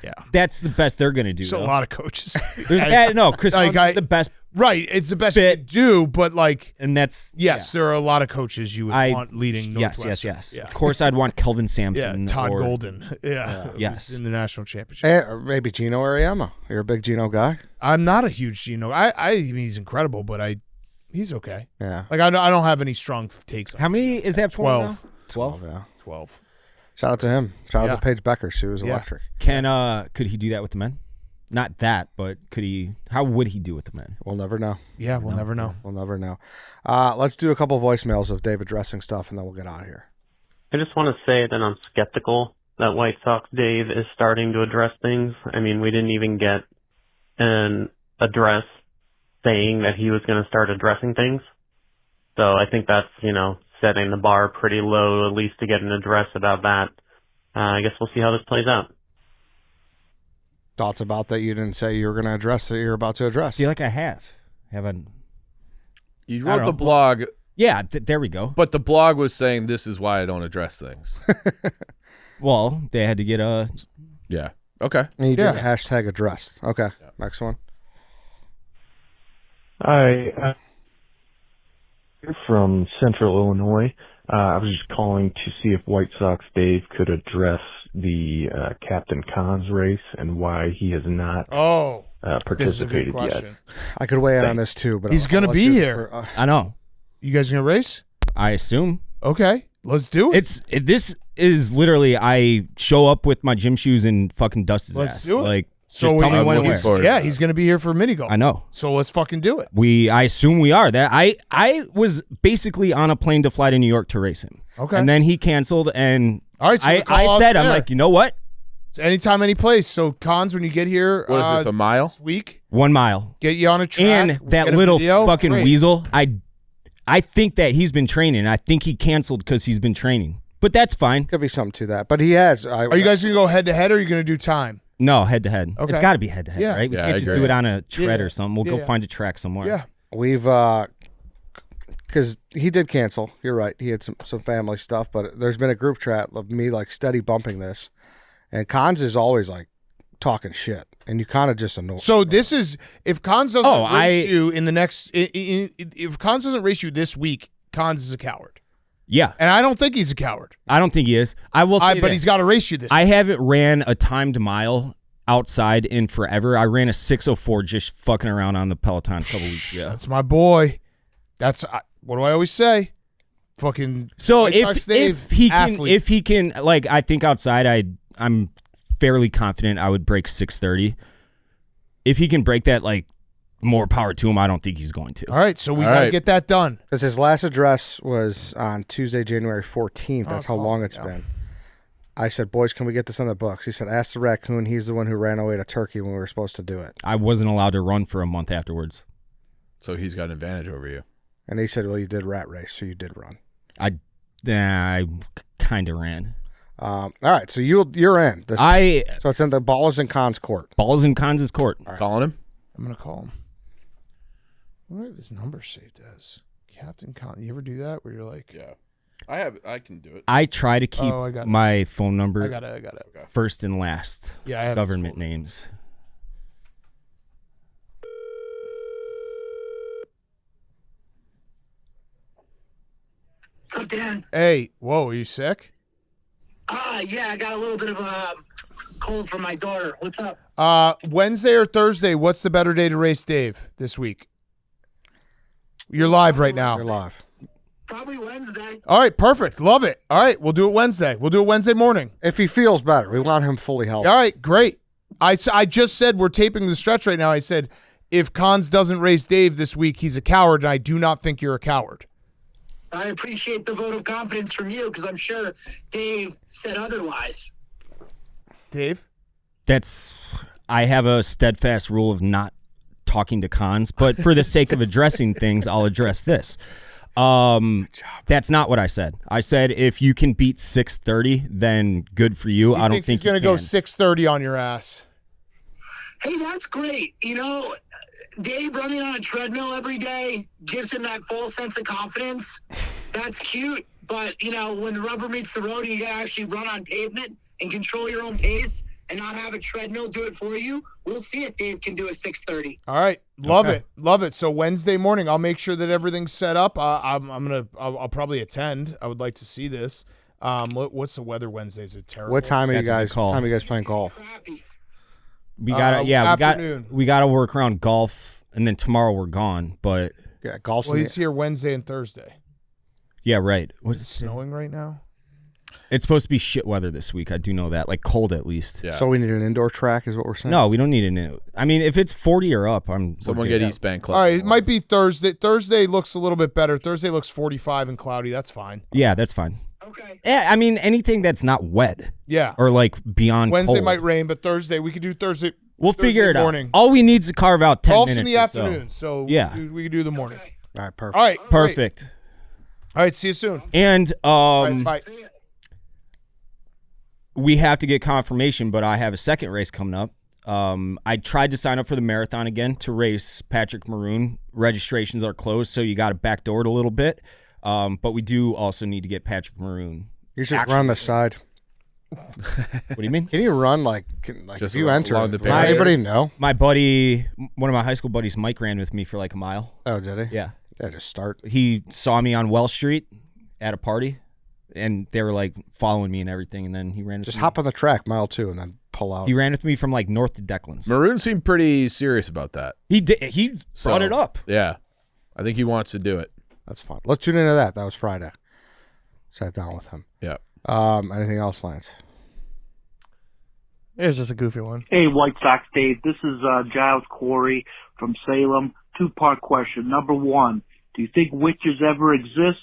A: Yeah.
D: That's the best they're going to do.
A: There's a lot of coaches.
D: Chris Collins is the best.
A: Right, it's the best you do, but like,
D: and that's
A: there are a lot of coaches you would want leading Northwestern.
D: Yes. Yeah. Of course, I'd want Kelvin Sampson.
A: Todd Golden.
D: Yes,
A: in the national championship.
B: Or maybe Gino Ariema. You're a big Gino guy.
A: I'm not a huge Gino. I mean, he's incredible, but he's okay.
B: Yeah,
A: like I don't have any strong takes on
D: How many is that?
A: 12.
B: 12. Yeah,
A: 12.
B: Shout out to him. Shout out to Paige Becker. She was electric.
D: Could he do that with the men? Not that, but could he? How would he do with the men?
B: We'll never know.
A: Yeah, we'll never know.
B: We'll never know. Let's do a couple of voicemails of Dave addressing stuff, and then we'll get out of here.
H: I just want to say that I'm skeptical that White Sox Dave is starting to address things. I mean, we didn't even get an address saying that he was going to start addressing things. So I think that's, setting the bar pretty low, at least to get an address about that. I guess we'll see how this plays out.
B: Thoughts about that you didn't say you were going to address that you're about to address?
D: I feel like I haven't.
E: You wrote the blog.
D: Yeah, there we go.
E: But the blog was saying this is why I don't address things.
D: Well, they had to get a...
E: Yeah. Okay.
B: And you did hashtag addressed. Okay. Yeah. Next one.
I: Hi. You're from Central Illinois. I was just calling to see if White Sox Dave could address the Captain Cons race and why he has not participated yet.
B: I could weigh in on this too, but
A: he's going to be here.
D: I know.
A: You guys going to race?
D: I assume.
A: Okay, let's do it.
D: This is literally I show up with my gym shoes and fucking dust his ass.
A: Do it.
D: Like, just tell me when and where.
A: Yeah, he's going to be here for mini golf.
D: I know.
A: So let's fucking do it.
D: I assume we are. That I was basically on a plane to fly to New York to race him.
A: Okay.
D: And then he canceled, and
A: all right, so
D: I said, I'm like, you know what?
A: It's anytime, any place. So Cons, when you get here,
E: what is this, a mile?
A: This week?
D: 1 mile.
A: Get you on a track.
D: And that little fucking weasel, I think that he's been training. I think he canceled because he's been training. But that's fine.
B: Could be something to that. But he has.
A: Are you guys going to go head-to-head, or are you going to do time?
D: No, head-to-head.
A: Okay.
D: It's got to be head-to-head, right? We can't just do it on a tread or something. We'll go find a track somewhere.
A: Yeah.
B: We've, because he did cancel. You're right. He had some family stuff, but there's been a group chat of me like steady bumping this. And Cons is always like talking shit. And you kind of just annoy.
A: So this is, if Cons doesn't race you in the next, if Cons doesn't race you this week, Cons is a coward.
D: Yeah.
A: And I don't think he's a coward.
D: I don't think he is. I will say
A: but he's got to race you this week.
D: I haven't ran a timed mile outside in forever. I ran a 6:04 just fucking around on the Peloton a couple weeks ago.
A: That's my boy. That's what do I always say? Fucking.
D: So if he can, like, I think outside I'm fairly confident I would break 6:30. If he can break that like more power to him. I don't think he's going to.
A: All right, so we got to get that done.
B: Because his last address was on Tuesday, January 14th. That's how long it's been. I said, boys, can we get this on the books? He said, ask the raccoon. He's the one who ran away to Turkey when we were supposed to do it.
D: I wasn't allowed to run for a month afterwards.
E: So he's got an advantage over you.
B: And he said, well, you did rat race, so you did run.
D: I kind of ran.
B: All right, so you're in. So it's in the balls and cons court.
D: Balls and cons' court.
E: Right. Calling him?
A: I'm going to call him. What do I have his number saved as? Captain Con. You ever do that where you're like...
E: Yeah. I can do it.
D: I try to keep my phone number
A: I got it. Okay.
D: first and last.
A: Yeah, I have
D: government names.
C: What's up, Dan?
A: Hey, whoa, are you sick?
C: Yeah, I got a little bit of a cold from my daughter. What's up?
A: Wednesday or Thursday, what's the better day to race Dave this week? You're live right now.
B: You're live.
C: Probably Wednesday.
A: All right, perfect. Love it. All right, we'll do it Wednesday. We'll do it Wednesday morning.
B: If he feels better. We want him fully healthy.
A: All right, great. I just said we're taping the stretch right now. I said if Cons doesn't race Dave this week, he's a coward, and I do not think you're a coward.
C: I appreciate the vote of confidence from you because I'm sure Dave said otherwise.
A: Dave?
D: I have a steadfast rule of not talking to Cons, but for the sake of addressing things, I'll address this. That's not what I said. I said if you can beat 6:30, then good for you. I don't think
A: he's going to go 6:30 on your ass.
C: Hey, that's great. You know, Dave running on a treadmill every day gives him that false sense of confidence. That's cute, but you know, when the rubber meets the road and you gotta actually run on pavement and control your own pace and not have a treadmill do it for you, we'll see if Dave can do a 6:30.
A: All right, love it. So Wednesday morning, I'll make sure that everything's set up. I'll probably attend. I would like to see this. What's the weather Wednesday? Is it terrible?
B: What time are you guys? What time are you guys playing golf?
D: We gotta
A: afternoon.
D: we gotta work around golf, and then tomorrow we're gone. But
B: yeah, golf's.
A: Well, he's here Wednesday and Thursday.
D: Yeah, right.
A: Is it snowing right now?
D: It's supposed to be shit weather this week. I do know that, like cold at least.
E: Yeah.
B: So we need an indoor track, is what we're saying.
D: No, we don't need an. I mean, if it's 40 or up,
E: someone get East Bank Club.
A: All right, it might be Thursday. Thursday looks a little bit better. Thursday looks 45 and cloudy. That's fine.
D: Yeah, that's fine.
C: Okay.
D: Yeah, I mean anything that's not wet.
A: Yeah.
D: Or like beyond.
A: Wednesday
D: cold.
A: might rain, but Thursday we could do Thursday.
D: We'll figure it
A: morning.
D: out. All we need is to carve out 10
A: Golf's
D: minutes.
A: in the afternoon, so
D: yeah,
A: we can do the morning.
C: Okay.
B: All right, perfect.
A: All right,
D: perfect.
A: Great. All right, see you soon.
D: And
A: Bye.
D: we have to get confirmation, but I have a second race coming up. I tried to sign up for the marathon again to race Patrick Maroon. Registrations are closed, so you got to backdoor it a little bit. But we do also need to get Patrick Maroon.
B: You should run the side.
D: What do you mean?
B: Can you run like
E: Just
B: if you enter?
E: along the
B: Does anybody know?
D: My buddy, one of my high school buddies, Mike, ran with me for like a mile.
B: Oh, did he?
D: Yeah.
B: Yeah, just start.
D: He saw me on Wells Street at a party, and they were like following me and everything, and then he ran with
B: Just
D: me.
B: hop on the track, mile 2, and then pull out.
D: He ran with me from like north to Declan's.
E: Maroon seemed pretty serious about that.
D: He did. He brought it up.
E: Yeah. I think he wants to do it.
B: That's fun. Let's tune into that. That was Friday. Sat down with him.
E: Yeah.
B: Anything else, Lance?
F: It was just a goofy one.
J: Hey, White Sox Dave. This is Giles Corey from Salem. Two-part question. Number one, do you think witches ever exist?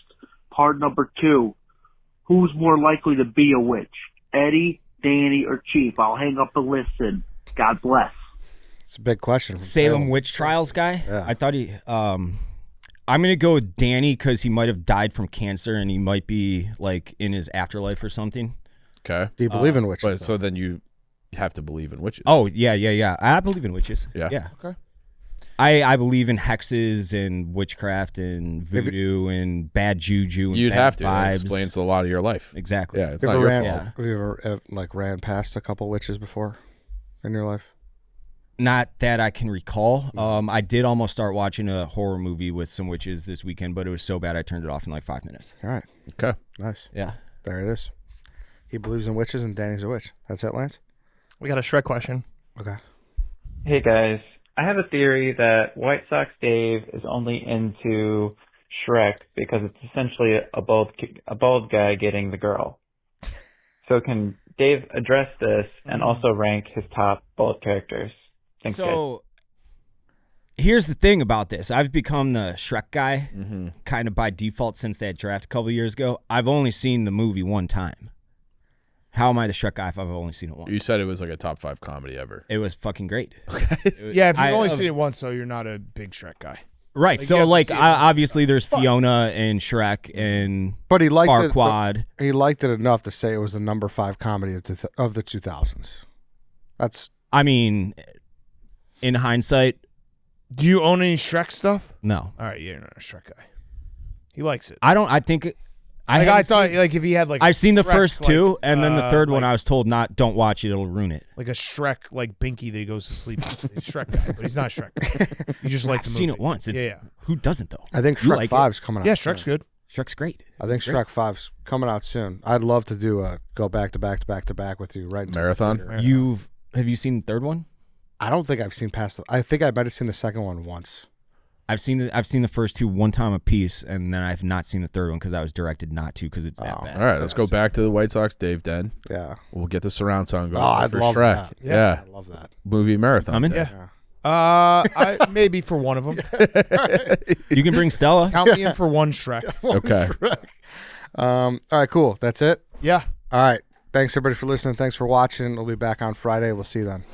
J: Part number two, who's more likely to be a witch? Eddie, Danny, or Chief? I'll hang up and listen. God bless.
B: It's a big question.
D: Salem witch trials guy.
B: Yeah.
D: I thought he. I'm gonna go with Danny because he might have died from cancer and he might be like in his afterlife or something.
E: Okay.
B: Do you believe in witches?
E: But so then you have to believe in witches.
D: Oh yeah. I believe in witches.
E: Yeah.
A: Okay.
D: I believe in hexes and witchcraft and voodoo and bad juju. And
E: You'd
D: bad
E: have to. That
D: vibes.
E: explains a lot of your life.
D: Exactly.
E: Yeah, it's
B: Have
E: not
B: you
E: your
B: ever
E: fault.
B: Have you ever ran past a couple witches before in your life?
D: Not that I can recall. I did almost start watching a horror movie with some witches this weekend, but it was so bad I turned it off in like 5 minutes.
B: All right.
E: Okay.
B: Nice.
D: Yeah.
B: There it is. He believes in witches and Danny's a witch. That's it, Lance?
F: We got a Shrek question.
B: Okay.
K: Hey guys, I have a theory that White Sox Dave is only into Shrek because it's essentially a bald guy getting the girl. So can Dave address this and also rank his top bald characters? Thanks, guys.
D: Here's the thing about this. I've become the Shrek guy kind of by default since that draft a couple years ago. I've only seen the movie one time. How am I the Shrek guy if I've only seen it once?
E: You said it was like a top 5 comedy ever.
D: It was fucking great.
A: Yeah, if you've only seen it once, though, you're not a big Shrek guy.
D: Right. So, obviously there's Fiona and Shrek and
B: but he liked
D: Farquaad.
B: He liked it enough to say it was the number 5 comedy of the 2000s.
D: I mean, in hindsight.
A: Do you own any Shrek stuff?
D: No.
A: All right, you're not a Shrek guy. He likes it.
D: I thought
A: if he had like
D: I've seen the
A: Shrek,
D: first two, and then the third one
A: like,
D: I was told don't watch it, it'll ruin it.
A: Like a Shrek like Binky that he goes to sleep with. He's a Shrek guy, but he's not a Shrek guy. You just like
D: I've seen it once.
A: Yeah.
D: Who doesn't though?
B: I think Shrek 5's coming out.
A: Yeah, Shrek's good.
D: Shrek's great.
B: I think Shrek 5's coming out soon. I'd love to do go back to back to back to back with you right into
E: Marathon.
D: Have you seen the third one?
B: I don't think I've seen past I think I might have seen the second one once.
D: I've seen the first two one time a piece, and then I've not seen the third one because I was directed not to because it's that bad.
E: All right, let's go back to the White Sox Dave Den.
B: Yeah.
E: We'll get the surround sound going.
B: I'd
E: for
B: love
E: Shrek.
B: that.
E: Yeah.
B: I'd love that.
E: Movie marathon.
D: I'm in.
E: Yeah.
A: I maybe for one of them.
D: You can bring Stella.
A: Count me in for one Shrek.
E: Okay.
B: All right, cool. That's it?
A: Yeah.
B: All right. Thanks, everybody, for listening. Thanks for watching. We'll be back on Friday. We'll see you then.